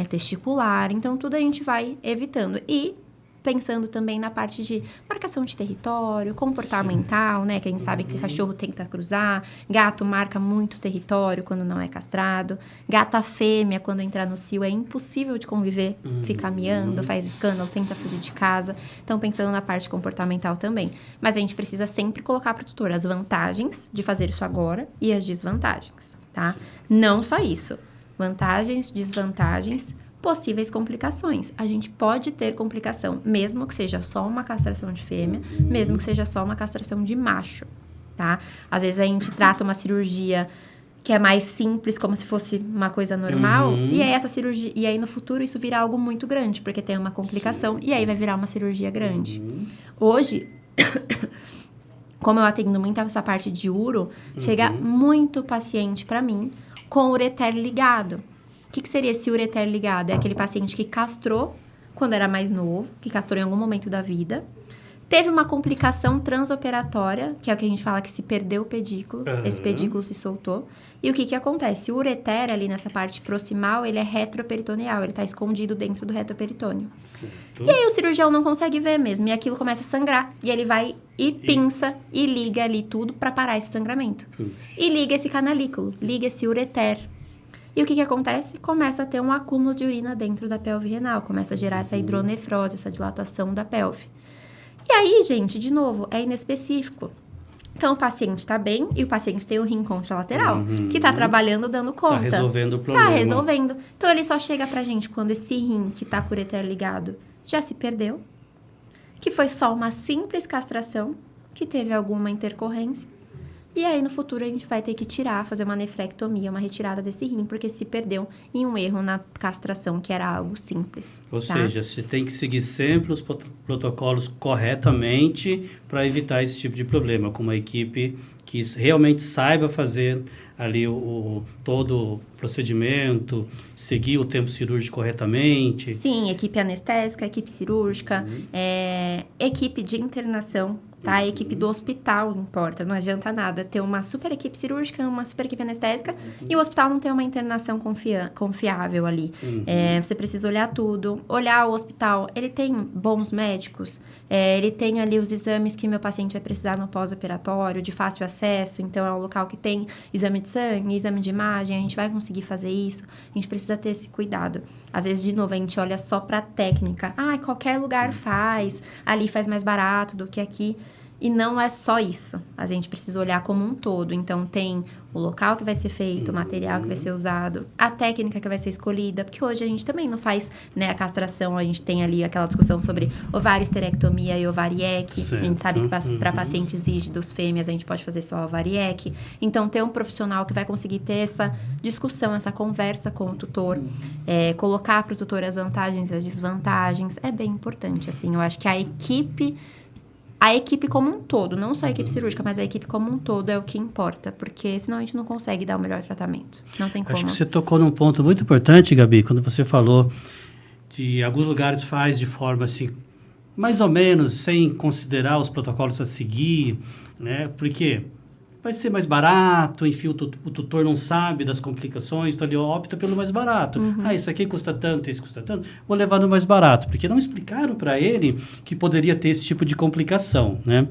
testicular. Então, tudo a gente vai evitando. E pensando também na parte de marcação de território, comportamental, né? Que a gente sabe que cachorro tenta cruzar, gato marca muito território quando não é castrado, gata fêmea, quando entrar no cio, é impossível de conviver, fica miando, faz escândalo, tenta fugir de casa. Então, pensando na parte comportamental também. Mas a gente precisa sempre colocar para o tutor as vantagens de fazer isso agora e as desvantagens, tá? Não só isso. Vantagens, desvantagens, possíveis complicações. A gente pode ter complicação, mesmo que seja só uma castração de fêmea, mesmo que seja só uma castração de macho, tá? Às vezes a gente trata uma cirurgia que é mais simples, como se fosse uma coisa normal, e aí essa cirurgia, e aí no futuro isso vira algo muito grande, porque tem uma complicação, e aí vai virar uma cirurgia grande. Hoje, como eu atendo muito essa parte de uro, chega muito paciente para mim com ureter ligado. O que seria esse ureter ligado? É aquele paciente que castrou quando era mais novo, que castrou em algum momento da vida, teve uma complicação transoperatória, que é o que a gente fala que se perdeu o pedículo, esse pedículo se soltou. E o que acontece? O ureter ali nessa parte proximal, ele é retroperitoneal, ele está escondido dentro do retoperitônio. Certo. E aí o cirurgião não consegue ver mesmo, e aquilo começa a sangrar. E ele vai e pinça e liga ali tudo para parar esse sangramento. E liga esse canalículo, liga esse ureter. E o que acontece? Começa a ter um acúmulo de urina dentro da pelve renal, começa a gerar essa hidronefrose, essa dilatação da pelve. E aí, gente, de novo, é inespecífico. Então, o paciente está bem e o paciente tem um rim contralateral, que está trabalhando, dando conta. Está resolvendo o problema. Está resolvendo. Então, ele só chega pra gente quando esse rim que está com o ureter ligado já se perdeu, que foi só uma simples castração, que teve alguma intercorrência. E aí, no futuro, a gente vai ter que tirar, fazer uma nefrectomia, uma retirada desse rim, porque se perdeu em um erro na castração, que era algo simples. Ou seja, você tem que seguir sempre os protocolos corretamente para evitar esse tipo de problema, com uma equipe que realmente saiba fazer ali todo o procedimento, seguir o tempo cirúrgico corretamente. Sim, equipe anestésica, equipe cirúrgica, equipe de internação. Tá? A equipe do hospital importa, não adianta nada ter uma super equipe cirúrgica, uma super equipe anestésica e o hospital não ter uma internação confiável ali. Você precisa olhar tudo, olhar o hospital, ele tem bons médicos, ele tem ali os exames que meu paciente vai precisar no pós-operatório, de fácil acesso, então é um local que tem exame de sangue, exame de imagem, a gente vai conseguir fazer isso, a gente precisa ter esse cuidado. Às vezes, de novo, a gente olha só pra técnica, qualquer lugar faz, ali faz mais barato do que aqui. E não é só isso. A gente precisa olhar como um todo. Então, tem o local que vai ser feito, o material que vai ser usado, a técnica que vai ser escolhida. Porque hoje a gente também não faz, né, a castração. A gente tem ali aquela discussão sobre ovário-esterectomia e ovarieque. A gente sabe que para pacientes rígidos, fêmeas, a gente pode fazer só ovarieque. Então, ter um profissional que vai conseguir ter essa discussão, essa conversa com o tutor, colocar para o tutor as vantagens e as desvantagens, é bem importante. Assim, eu acho que a equipe como um todo, não só a equipe cirúrgica, mas a equipe como um todo é o que importa, porque senão a gente não consegue dar o melhor tratamento. Não tem como. Acho que você tocou num ponto muito importante, Gabi, quando você falou de alguns lugares faz de forma assim, mais ou menos, sem considerar os protocolos a seguir, né? Porque vai ser mais barato, enfim, o tutor não sabe das complicações, então ele opta pelo mais barato. Isso aqui custa tanto, isso custa tanto, vou levar no mais barato, porque não explicaram para ele que poderia ter esse tipo de complicação, né?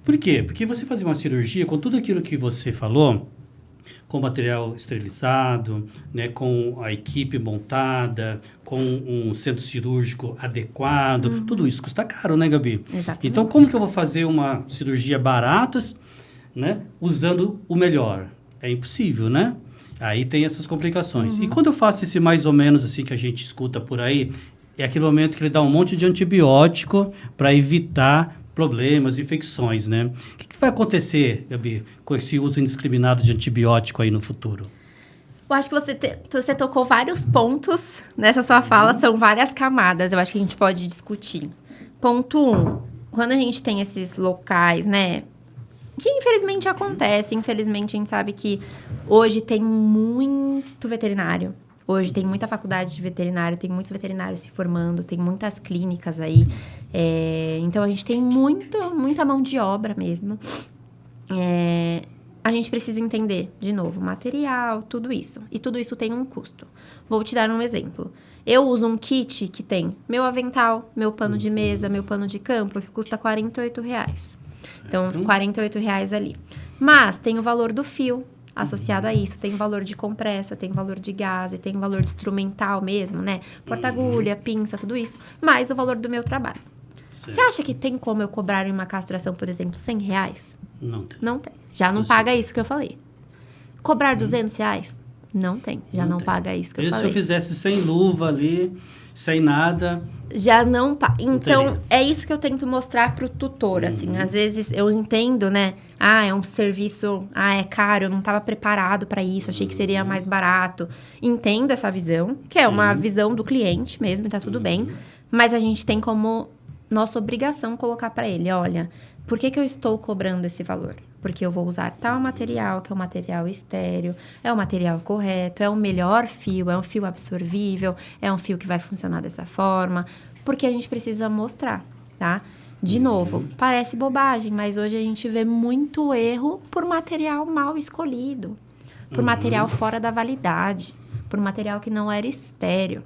Por quê? Porque você fazer uma cirurgia com tudo aquilo que você falou, com material esterilizado, né, com a equipe montada, com um centro cirúrgico adequado, tudo isso custa caro, né, Gabi? Exatamente. Então, como que eu vou fazer uma cirurgia barata, né, usando o melhor? É impossível, né? Aí tem essas complicações. E quando eu faço esse mais ou menos assim que a gente escuta por aí, é aquele momento que ele dá um monte de antibiótico para evitar problemas, infecções, né? O que vai acontecer, Gabi, com esse uso indiscriminado de antibiótico aí no futuro? Eu acho que você tocou vários pontos nessa sua fala, são várias camadas, eu acho que a gente pode discutir. Ponto 1, quando a gente tem esses locais, né, que infelizmente acontece, infelizmente a gente sabe que hoje tem muito veterinário, hoje tem muita faculdade de veterinário, tem muitos veterinários se formando, tem muitas clínicas aí, então a gente tem muita mão de obra mesmo. A gente precisa entender, de novo, material, tudo isso. E tudo isso tem um custo. Vou te dar um exemplo. Eu uso um kit que tem meu avental, meu pano de mesa, meu pano de campo, que custa R$48. Então, R$48 ali. Mas tem o valor do fio associado a isso. Tem o valor de compressa, tem o valor de gás, tem o valor de instrumental mesmo, né? Porta-agulha, pinça, tudo isso. Mais o valor do meu trabalho. Você acha que tem como eu cobrar em uma castração, por exemplo, R$100? Não tem. Não tem. Já não paga isso que eu falei. Cobrar R$200? Não tem. Já não paga isso que eu falei. Se eu fizesse sem luva ali, sem nada... Já não paga. Então, é isso que eu tento mostrar pro tutor, assim. Às vezes, eu entendo, né? É um serviço... é caro, eu não estava preparado para isso. Achei que seria mais barato. Entendo essa visão, que é uma visão do cliente mesmo, e tá tudo bem. Mas a gente tem como nossa obrigação colocar para ele, olha... Por que eu estou cobrando esse valor? Porque eu vou usar tal material, que é um material estéreo, é o material correto, é o melhor fio, é um fio absorvível, é um fio que vai funcionar dessa forma. Porque a gente precisa mostrar, tá? De novo, parece bobagem, mas hoje a gente vê muito erro por material mal escolhido, por material fora da validade, por material que não era estéreo.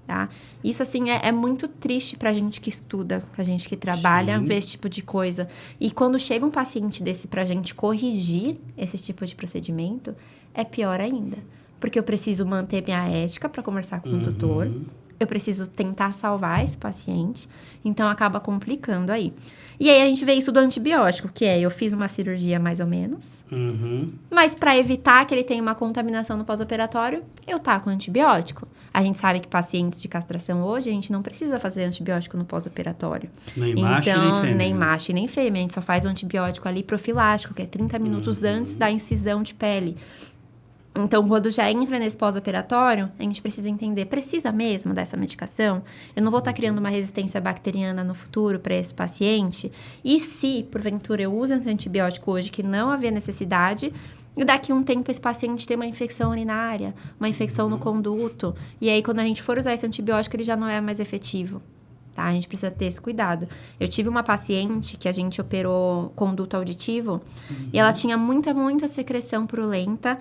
Tá? Isso, assim, é muito triste pra gente que estuda, pra gente que trabalha, ver esse tipo de coisa. E quando chega um paciente desse pra gente corrigir esse tipo de procedimento, é pior ainda. Porque eu preciso manter minha ética pra conversar com o tutor, eu preciso tentar salvar esse paciente, então acaba complicando aí. E aí a gente vê isso do antibiótico, que eu fiz uma cirurgia mais ou menos, mas para evitar que ele tenha uma contaminação no pós-operatório, eu taco antibiótico. A gente sabe que pacientes de castração hoje, a gente não precisa fazer antibiótico no pós-operatório. Nem macho nem fêmea. Nem macho e nem fêmea, a gente só faz o antibiótico ali profilático, que é 30 minutos antes da incisão de pele. Então, quando já entra nesse pós-operatório, a gente precisa entender, precisa mesmo dessa medicação? Eu não vou estar criando uma resistência bacteriana no futuro para esse paciente? E se, porventura, eu uso esse antibiótico hoje que não havia necessidade, e daqui a um tempo esse paciente tem uma infecção urinária, uma infecção no conduto, e aí quando a gente for usar esse antibiótico, ele já não é mais efetivo. Tá? A gente precisa ter esse cuidado. Eu tive uma paciente que a gente operou conduto auditivo e ela tinha muita secreção purulenta.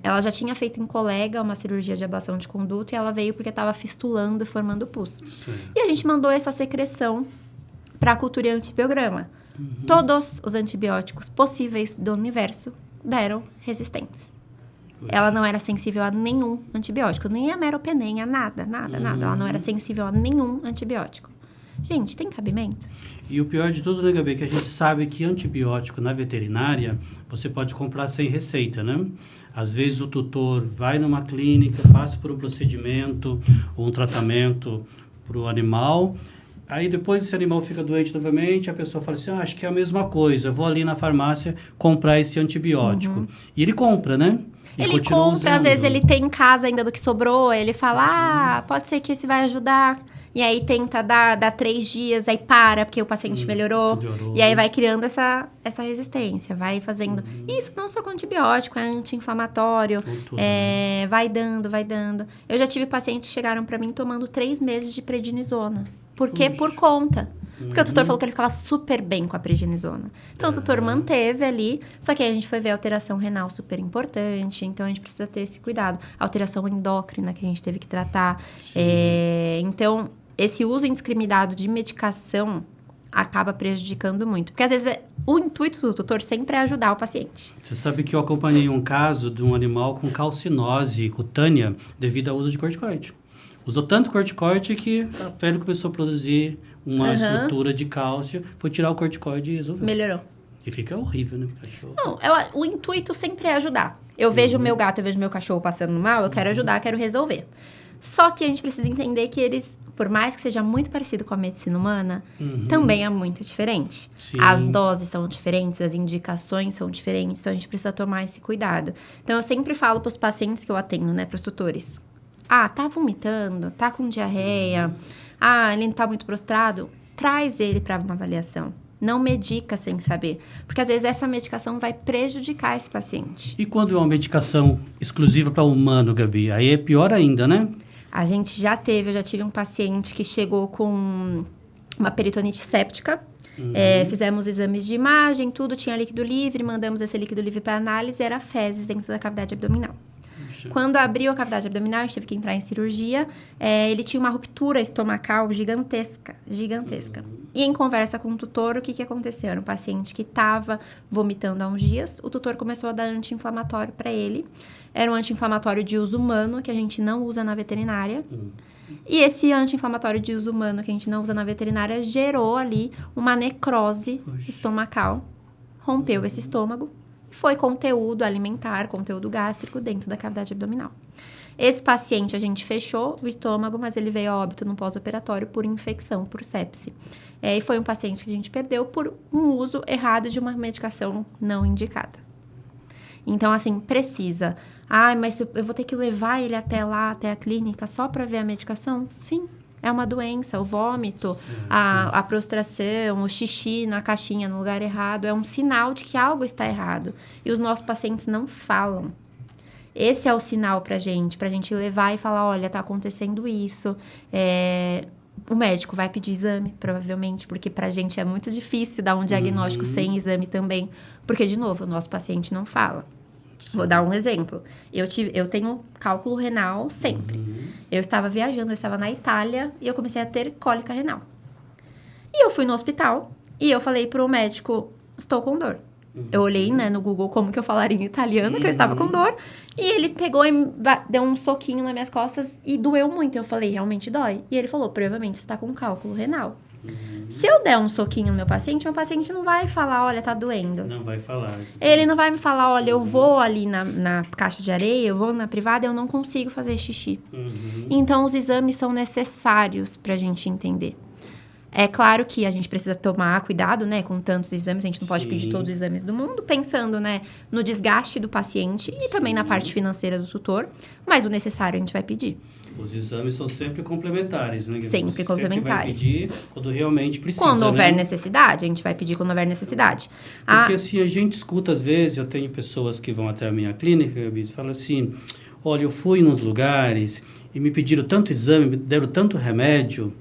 Ela já tinha feito em colega uma cirurgia de ablação de conduto e ela veio porque estava fistulando e formando pus. Sim. E a gente mandou essa secreção para a cultura e antibiograma. Todos os antibióticos possíveis do universo deram resistentes. Ela não era sensível a nenhum antibiótico, nem a meropenem, a nada. Ela não era sensível a nenhum antibiótico. Gente, tem cabimento? E o pior de tudo, né, Gabi, que a gente sabe que antibiótico na veterinária, você pode comprar sem receita, né? Às vezes o tutor vai numa clínica, passa por um procedimento ou um tratamento para o animal, aí depois esse animal fica doente novamente, a pessoa fala assim, acho que é a mesma coisa, eu vou ali na farmácia comprar esse antibiótico. E ele compra, né? Ele compra, às vezes ele tem em casa ainda do que sobrou, ele fala, pode ser que esse vai ajudar. E aí tenta dar 3 dias, aí para, porque o paciente melhorou. E aí vai criando essa resistência, vai fazendo. Isso não só com antibiótico, é anti-inflamatório, vai dando. Eu já tive pacientes que chegaram para mim tomando 3 meses de prednisona. Por quê? Por conta. Porque o tutor falou que ele ficava super bem com a prednisona. Então, o tutor manteve ali, só que aí a gente foi ver a alteração renal super importante, então a gente precisa ter esse cuidado. A alteração endócrina que a gente teve que tratar. Então, esse uso indiscriminado de medicação acaba prejudicando muito. Porque, às vezes, o intuito do tutor sempre é ajudar o paciente. Você sabe que eu acompanhei um caso de um animal com calcinose cutânea devido ao uso de corticoide. Usou tanto corticoide que a pele começou a produzir uma estrutura de cálcio, foi tirar o corticoide e resolveu. Melhorou. E fica horrível, né? Cachorro. Não, o intuito sempre é ajudar. Eu vejo o meu gato, eu vejo o meu cachorro passando mal, eu quero ajudar, quero resolver. Só que a gente precisa entender que eles, por mais que seja muito parecido com a medicina humana, também é muito diferente. Sim. As doses são diferentes, as indicações são diferentes, então a gente precisa tomar esse cuidado. Então, eu sempre falo para os pacientes que eu atendo, né, para os tutores. Tá vomitando, tá com diarreia, ele não tá muito prostrado, traz ele para uma avaliação. Não medica sem saber, porque às vezes essa medicação vai prejudicar esse paciente. E quando é uma medicação exclusiva para humano, Gabi? Aí é pior ainda, né? Eu já tive um paciente que chegou com uma peritonite séptica. Fizemos exames de imagem, tudo, tinha líquido livre, mandamos esse líquido livre para análise, era fezes dentro da cavidade abdominal. Quando abriu a cavidade abdominal, a gente teve que entrar em cirurgia, ele tinha uma ruptura estomacal gigantesca. E em conversa com o tutor, o que aconteceu? Era um paciente que estava vomitando há uns dias, o tutor começou a dar anti-inflamatório para ele. Era um anti-inflamatório de uso humano, que a gente não usa na veterinária. E esse anti-inflamatório de uso humano, que a gente não usa na veterinária, gerou ali uma necrose estomacal. Rompeu esse estômago. Foi conteúdo alimentar, conteúdo gástrico dentro da cavidade abdominal. Esse paciente, a gente fechou o estômago, mas ele veio a óbito no pós-operatório por infecção, por sepse. E foi um paciente que a gente perdeu por um uso errado de uma medicação não indicada. Então, assim, precisa. Mas eu vou ter que levar ele até lá, até a clínica, só para ver a medicação? Sim. É uma doença, o vômito, a prostração, o xixi na caixinha, no lugar errado, é um sinal de que algo está errado. E os nossos pacientes não falam. Esse é o sinal pra gente levar e falar, olha, tá acontecendo isso. O médico vai pedir exame, provavelmente, porque pra gente é muito difícil dar um diagnóstico sem exame também. Porque, de novo, o nosso paciente não fala. Vou dar um exemplo. Eu tenho cálculo renal sempre. Eu estava viajando, eu estava na Itália e eu comecei a ter cólica renal. E eu fui no hospital e eu falei pro médico, estou com dor. Eu olhei, né, no Google como que eu falaria em italiano, que eu estava com dor. E ele pegou e deu um soquinho nas minhas costas e doeu muito. Eu falei, realmente dói. E ele falou, provavelmente você está com cálculo renal. Se eu der um soquinho no meu paciente não vai falar, olha, tá doendo. Não vai falar. Ele não vai me falar, olha, eu vou ali na caixa de areia, eu vou na privada, eu não consigo fazer xixi. Então, os exames são necessários pra gente entender. É claro que a gente precisa tomar cuidado, né, com tantos exames, a gente não pode pedir todos os exames do mundo, pensando, né, no desgaste do paciente e também na parte financeira do tutor, mas o necessário a gente vai pedir. Os exames são sempre complementares, né? Sempre complementares. Sempre vai pedir quando realmente precisa, quando houver né? necessidade, a gente vai pedir quando houver necessidade. Porque assim, a gente escuta às vezes, eu tenho pessoas que vão até a minha clínica, Gabi, e falam assim, olha, eu fui nos lugares e me pediram tanto exame, me deram tanto remédio,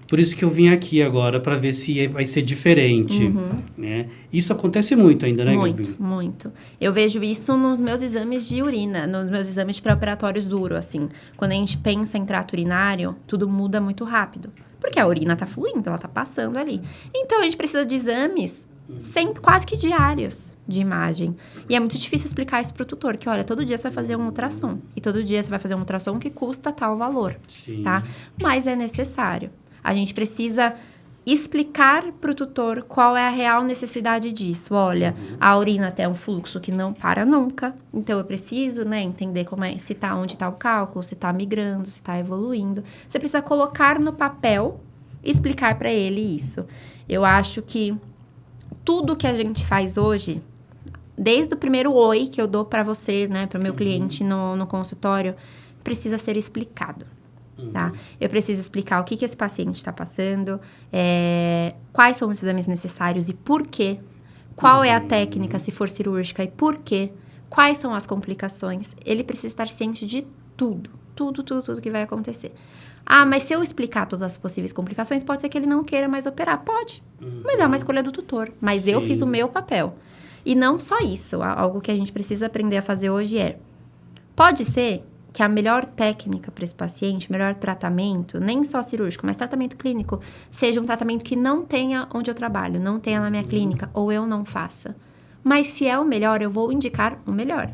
por isso que eu vim aqui agora, para ver se vai ser diferente, né? Isso acontece muito ainda, né, Gabi? Muito. Eu vejo isso nos meus exames de urina, nos meus exames pré-operatórios duro, assim. Quando a gente pensa em trato urinário, tudo muda muito rápido. Porque a urina tá fluindo, ela tá passando ali. Então, a gente precisa de exames sempre, quase que diários de imagem. E é muito difícil explicar isso pro tutor, que olha, todo dia você vai fazer um ultrassom. E todo dia você vai fazer um ultrassom que custa tal valor, tá? Mas é necessário. A gente precisa explicar para o tutor qual é a real necessidade disso. Olha, a urina tem um fluxo que não para nunca, então eu preciso, né, entender como é, se tá, onde está o cálculo, se está migrando, se está evoluindo. Você precisa colocar no papel e explicar para ele isso. Eu acho que tudo que a gente faz hoje, desde o primeiro oi que eu dou para você, né, para o meu cliente no consultório, precisa ser explicado. Tá? Eu preciso explicar o que esse paciente está passando, quais são os exames necessários e por quê, qual é a técnica, se for cirúrgica, e por quê, quais são as complicações. Ele precisa estar ciente de tudo que vai acontecer. Ah, mas se eu explicar todas as possíveis complicações, pode ser que ele não queira mais operar. Pode, mas é uma escolha do tutor. Mas eu fiz o meu papel. E não só isso, algo que a gente precisa aprender a fazer hoje pode ser que a melhor técnica para esse paciente, o melhor tratamento, nem só cirúrgico, mas tratamento clínico, seja um tratamento que não tenha onde eu trabalho, não tenha na minha clínica, ou eu não faça. Mas se é o melhor, eu vou indicar o melhor.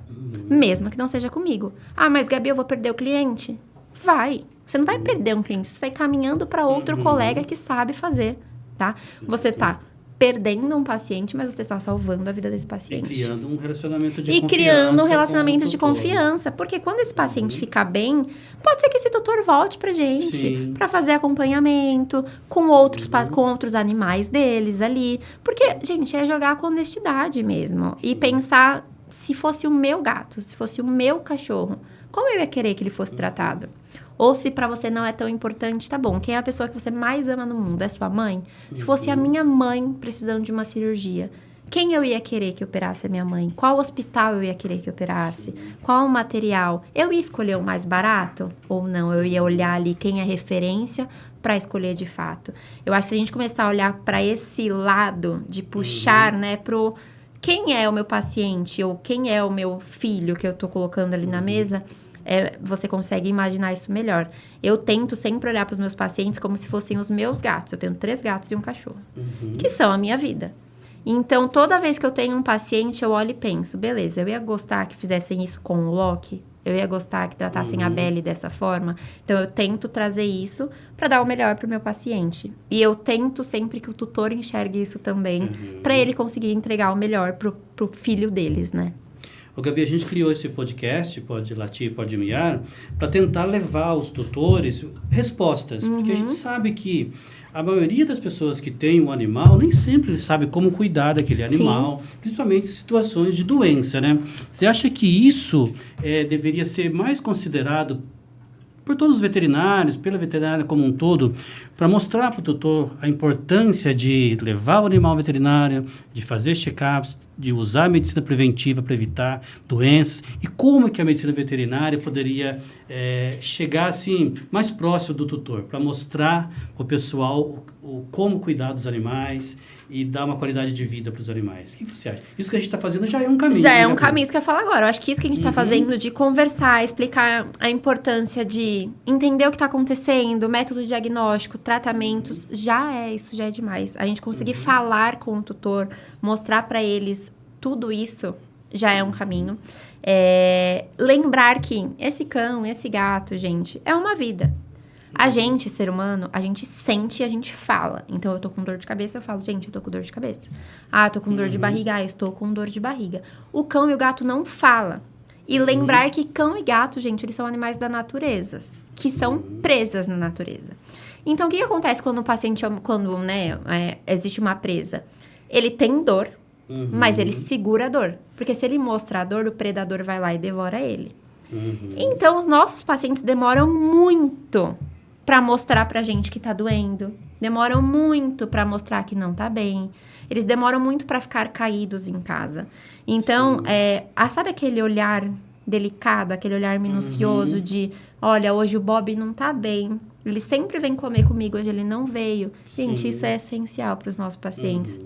Mesmo que não seja comigo. Ah, mas Gabi, eu vou perder o cliente? Vai. Você não vai perder um cliente, você vai caminhando para outro colega que sabe fazer, tá? Você tá perdendo um paciente, mas você está salvando a vida desse paciente. E criando um relacionamento de confiança. E criando um relacionamento de confiança. Porque quando esse paciente ficar bem, pode ser que esse tutor volte pra gente, para fazer acompanhamento com outros animais deles ali. Porque, gente, é jogar com honestidade mesmo. E pensar, se fosse o meu gato, se fosse o meu cachorro, como eu ia querer que ele fosse tratado? Ou se pra você não é tão importante, tá bom. Quem é a pessoa que você mais ama no mundo? É sua mãe? Se fosse a minha mãe precisando de uma cirurgia, quem eu ia querer que operasse a minha mãe? Qual hospital eu ia querer que operasse? Qual o material? Eu ia escolher o mais barato ou não? Eu ia olhar ali quem é referência para escolher de fato. Eu acho que se a gente começar a olhar para esse lado de puxar, né, pro quem é o meu paciente ou quem é o meu filho que eu tô colocando ali na mesa, você consegue imaginar isso melhor. Eu tento sempre olhar para os meus pacientes como se fossem os meus gatos. Eu tenho 3 gatos e um cachorro, que são a minha vida. Então, toda vez que eu tenho um paciente, eu olho e penso, beleza, eu ia gostar que fizessem isso com o Loki? Eu ia gostar que tratassem a Belly dessa forma? Então, eu tento trazer isso para dar o melhor para o meu paciente. E eu tento sempre que o tutor enxergue isso também, para ele conseguir entregar o melhor pro filho deles, né? Ô, Gabi, a gente criou esse podcast, Pode Latir, Pode Miar, para tentar levar aos tutores respostas. Porque a gente sabe que a maioria das pessoas que tem um animal, nem sempre sabe como cuidar daquele animal, principalmente em situações de doença, né? Você acha que isso deveria ser mais considerado por todos os veterinários, pela veterinária como um todo, para mostrar para o tutor a importância de levar o animal ao veterinário, de fazer check-ups, de usar a medicina preventiva para evitar doenças, e como que a medicina veterinária poderia chegar assim mais próximo do tutor, para mostrar para o pessoal como cuidar dos animais e dar uma qualidade de vida para os animais. O que você acha? Isso que a gente está fazendo já é um caminho. Já é um caminho, isso que eu ia falar agora. Eu acho que isso que a gente está fazendo, de conversar, explicar a importância de entender o que está acontecendo, método diagnóstico, tratamentos, isso já é demais. A gente conseguir falar com o tutor, mostrar para eles tudo isso, já é um caminho. Lembrar que esse cão, esse gato, gente, é uma vida. A gente, ser humano, a gente sente e a gente fala. Então, eu tô com dor de cabeça, eu falo, gente, eu tô com dor de cabeça. Ah, eu tô com dor de barriga, eu estou com dor de barriga. O cão e o gato não falam. E lembrar que cão e gato, gente, eles são animais da natureza, que são presas na natureza. Então, o que acontece quando o paciente, existe uma presa? Ele tem dor, mas ele segura a dor. Porque se ele mostrar a dor, o predador vai lá e devora ele. Então, os nossos pacientes demoram muito para mostrar pra gente que tá doendo. Demoram muito para mostrar que não tá bem. Eles demoram muito para ficar caídos em casa. Então, sabe aquele olhar delicado, aquele olhar minucioso de, olha, hoje o Bob não tá bem. Ele sempre vem comer comigo, hoje ele não veio. Gente, isso é essencial para os nossos pacientes.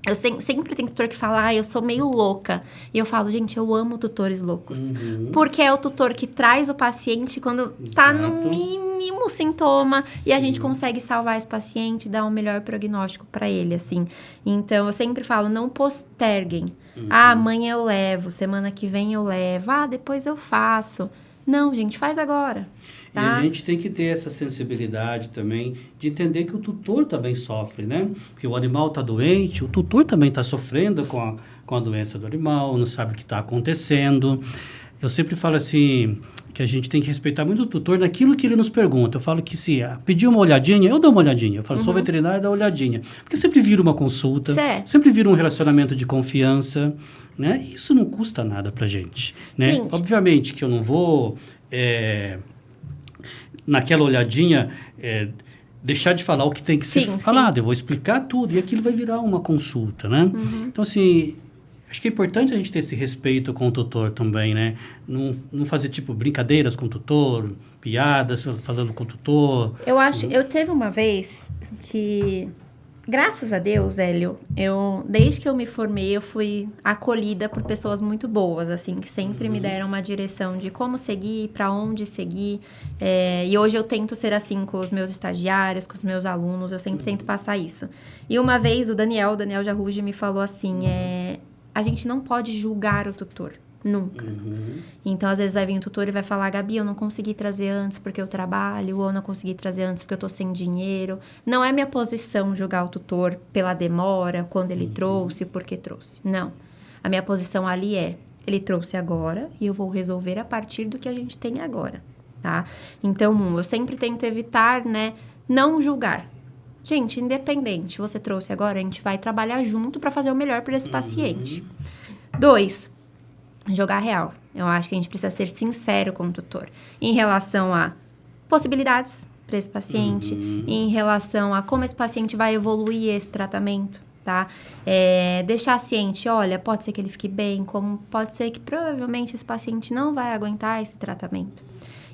Eu sempre tenho tutor que fala, eu sou meio louca. E eu falo, gente, eu amo tutores loucos. Porque é o tutor que traz o paciente quando tá no mínimo sintoma. E a gente consegue salvar esse paciente, dar um melhor prognóstico para ele, assim. Então, eu sempre falo, não posterguem. Amanhã eu levo, semana que vem eu levo. Depois eu faço. Não, gente, faz agora. Tá? E a gente tem que ter essa sensibilidade também de entender que o tutor também sofre, né? Porque o animal está doente, o tutor também está sofrendo com a doença do animal, não sabe o que está acontecendo. Eu sempre falo assim, que a gente tem que respeitar muito o tutor naquilo que ele nos pergunta. Eu falo que se pedir uma olhadinha, eu dou uma olhadinha. Eu falo, sou veterinário, dá uma olhadinha. Porque sempre vira uma consulta, sempre vira um relacionamento de confiança, né? E isso não custa nada pra gente, né? Gente. Obviamente que eu não vou... naquela olhadinha, deixar de falar o que tem que ser falado. Eu vou explicar tudo e aquilo vai virar uma consulta, né? Então, assim, Acho que é importante a gente ter esse respeito com o tutor também, né? Não fazer, tipo, brincadeiras com o tutor, piadas falando com o tutor. Eu teve uma vez que, graças a Deus, Hélio, desde que eu me formei, eu fui acolhida por pessoas muito boas, assim, que sempre me deram uma direção de como seguir, para onde seguir. E hoje eu tento ser assim com os meus estagiários, com os meus alunos, eu sempre tento passar isso. E uma vez o Daniel Jarruge me falou assim, a gente não pode julgar o tutor. Nunca. Então, às vezes, vai vir um tutor e vai falar, Gabi, eu não consegui trazer antes porque eu trabalho, ou eu não consegui trazer antes porque eu tô sem dinheiro. Não é minha posição julgar o tutor pela demora, quando ele trouxe, por que trouxe. Não. A minha posição ali ele trouxe agora e eu vou resolver a partir do que a gente tem agora, tá? Então, eu sempre tento evitar, né, não julgar. Gente, independente, você trouxe agora, a gente vai trabalhar junto para fazer o melhor para esse paciente. 2, jogar real. Eu acho que a gente precisa ser sincero com o tutor. Em relação a possibilidades para esse paciente, em relação a como esse paciente vai evoluir esse tratamento, tá? Deixar ciente, olha, pode ser que ele fique bem, como pode ser que provavelmente esse paciente não vai aguentar esse tratamento.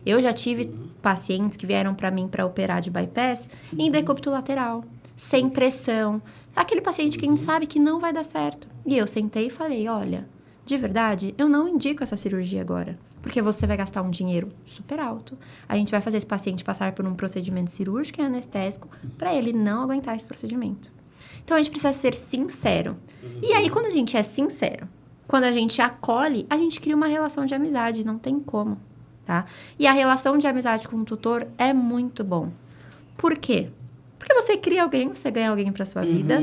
Eu já tive pacientes que vieram para mim para operar de bypass em decúbito lateral, sem pressão. Aquele paciente que a gente sabe que não vai dar certo. E eu sentei e falei, olha, de verdade, eu não indico essa cirurgia agora, porque você vai gastar um dinheiro super alto. A gente vai fazer esse paciente passar por um procedimento cirúrgico e anestésico para ele não aguentar esse procedimento. Então, a gente precisa ser sincero. E aí, quando a gente é sincero, quando a gente acolhe, a gente cria uma relação de amizade, não tem como, tá? E a relação de amizade com o tutor é muito bom. Por quê? Porque você cria alguém, você ganha alguém para sua vida.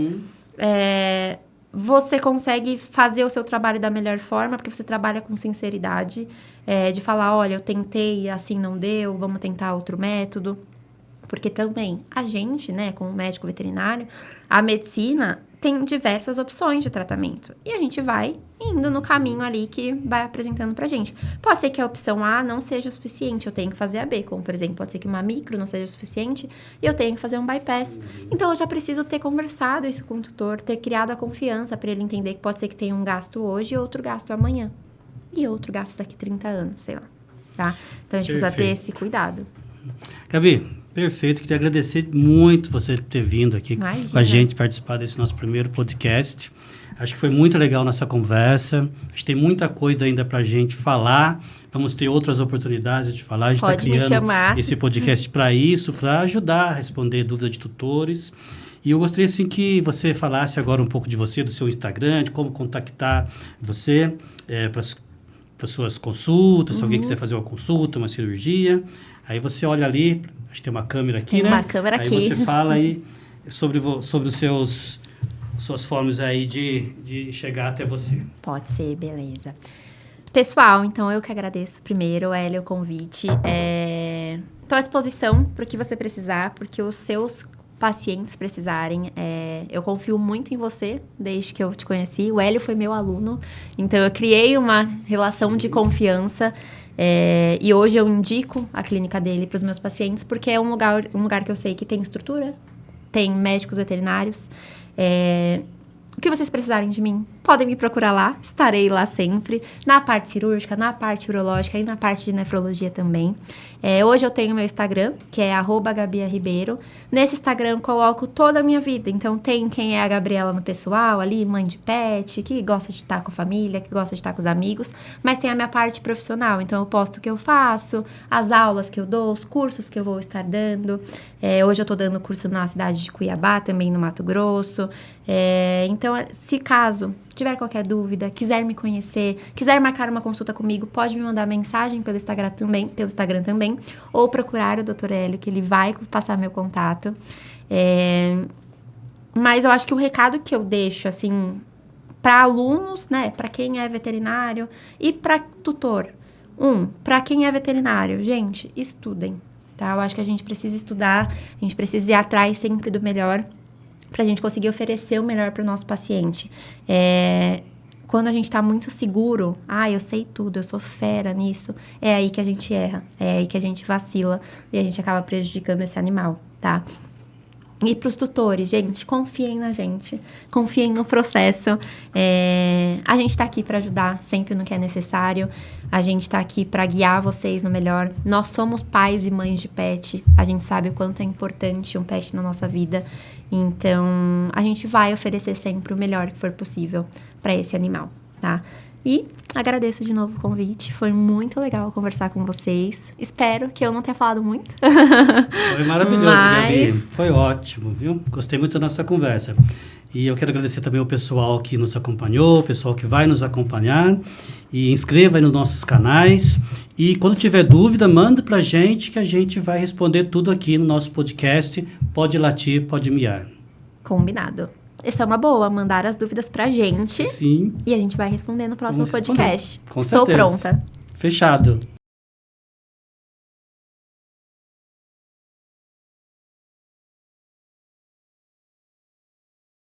Você consegue fazer o seu trabalho da melhor forma, porque você trabalha com sinceridade, de falar, olha, eu tentei, assim não deu, vamos tentar outro método. Porque também a gente, né, como médico veterinário, a medicina tem diversas opções de tratamento. E a gente vai indo no caminho ali que vai apresentando pra gente. Pode ser que a opção A não seja o suficiente, eu tenho que fazer a B. Como, por exemplo, pode ser que uma micro não seja o suficiente e eu tenho que fazer um bypass. Então, eu já preciso ter conversado isso com o tutor, ter criado a confiança para ele entender que pode ser que tenha um gasto hoje e outro gasto amanhã. E outro gasto daqui 30 anos, sei lá. Tá? Então, a gente precisa ter esse cuidado. Gabi, perfeito. Queria agradecer muito você ter vindo aqui com a gente participar desse nosso primeiro podcast. Acho que foi muito legal nossa conversa. Acho que tem muita coisa ainda para a gente falar. Vamos ter outras oportunidades de falar. A gente está criando esse podcast para isso, para ajudar a responder dúvidas de tutores. E eu gostaria, assim, que você falasse agora um pouco de você, do seu Instagram, de como contactar você para suas consultas, se alguém quiser fazer uma consulta, uma cirurgia. Aí você olha ali, acho que tem uma câmera aqui, tem né? Uma câmera aí aqui. Aí você fala aí sobre os suas formas aí de chegar até você. Pode ser, beleza. Pessoal, então eu que agradeço primeiro, Hélio, o convite. Estou à disposição para o que você precisar, porque os seus pacientes precisarem. Eu confio muito em você, desde que eu te conheci. O Hélio foi meu aluno, então eu criei uma relação de confiança. E hoje eu indico a clínica dele para os meus pacientes, porque é um lugar que eu sei que tem estrutura, tem médicos veterinários. O que vocês precisarem de mim, podem me procurar lá, estarei lá sempre, na parte cirúrgica, na parte urológica e na parte de nefrologia também. Hoje eu tenho meu Instagram, que é @GabiaRibeiro. Nesse Instagram eu coloco toda a minha vida, então tem quem é a Gabriela no pessoal ali, mãe de pet, que gosta de estar com a família, que gosta de estar com os amigos, mas tem a minha parte profissional, então eu posto o que eu faço, as aulas que eu dou, os cursos que eu vou estar dando. Hoje eu estou dando curso na cidade de Cuiabá, também no Mato Grosso. Então, se caso tiver qualquer dúvida, quiser me conhecer, quiser marcar uma consulta comigo, pode me mandar mensagem pelo Instagram também, ou procurar o Dr. Hélio, que ele vai passar meu contato. Mas eu acho que o recado que eu deixo, assim, para alunos, né, para quem é veterinário e para tutor. Para quem é veterinário, gente, estudem, tá? Eu acho que a gente precisa estudar, a gente precisa ir atrás sempre do melhor, para a gente conseguir oferecer o melhor para o nosso paciente. Quando a gente está muito seguro, eu sei tudo, eu sou fera nisso, é aí que a gente erra, é aí que a gente vacila e a gente acaba prejudicando esse animal, tá? E para os tutores, gente, confiem na gente, confiem no processo. A gente está aqui para ajudar sempre no que é necessário. A gente está aqui para guiar vocês no melhor. Nós somos pais e mães de pet. A gente sabe o quanto é importante um pet na nossa vida. Então, a gente vai oferecer sempre o melhor que for possível para esse animal, tá? E agradeço de novo o convite. Foi muito legal conversar com vocês. Espero que eu não tenha falado muito. Foi maravilhoso, Gabi. Foi ótimo, viu? Gostei muito da nossa conversa. E eu quero agradecer também o pessoal que nos acompanhou, o pessoal que vai nos acompanhar. E inscreva aí nos nossos canais. E quando tiver dúvida, manda pra gente que a gente vai responder tudo aqui no nosso podcast. Pode latir, pode miar. Combinado. Essa é uma boa, mandar as dúvidas pra gente. Sim. E a gente vai responder no próximo podcast. Com Estou certeza. pronta. Fechado.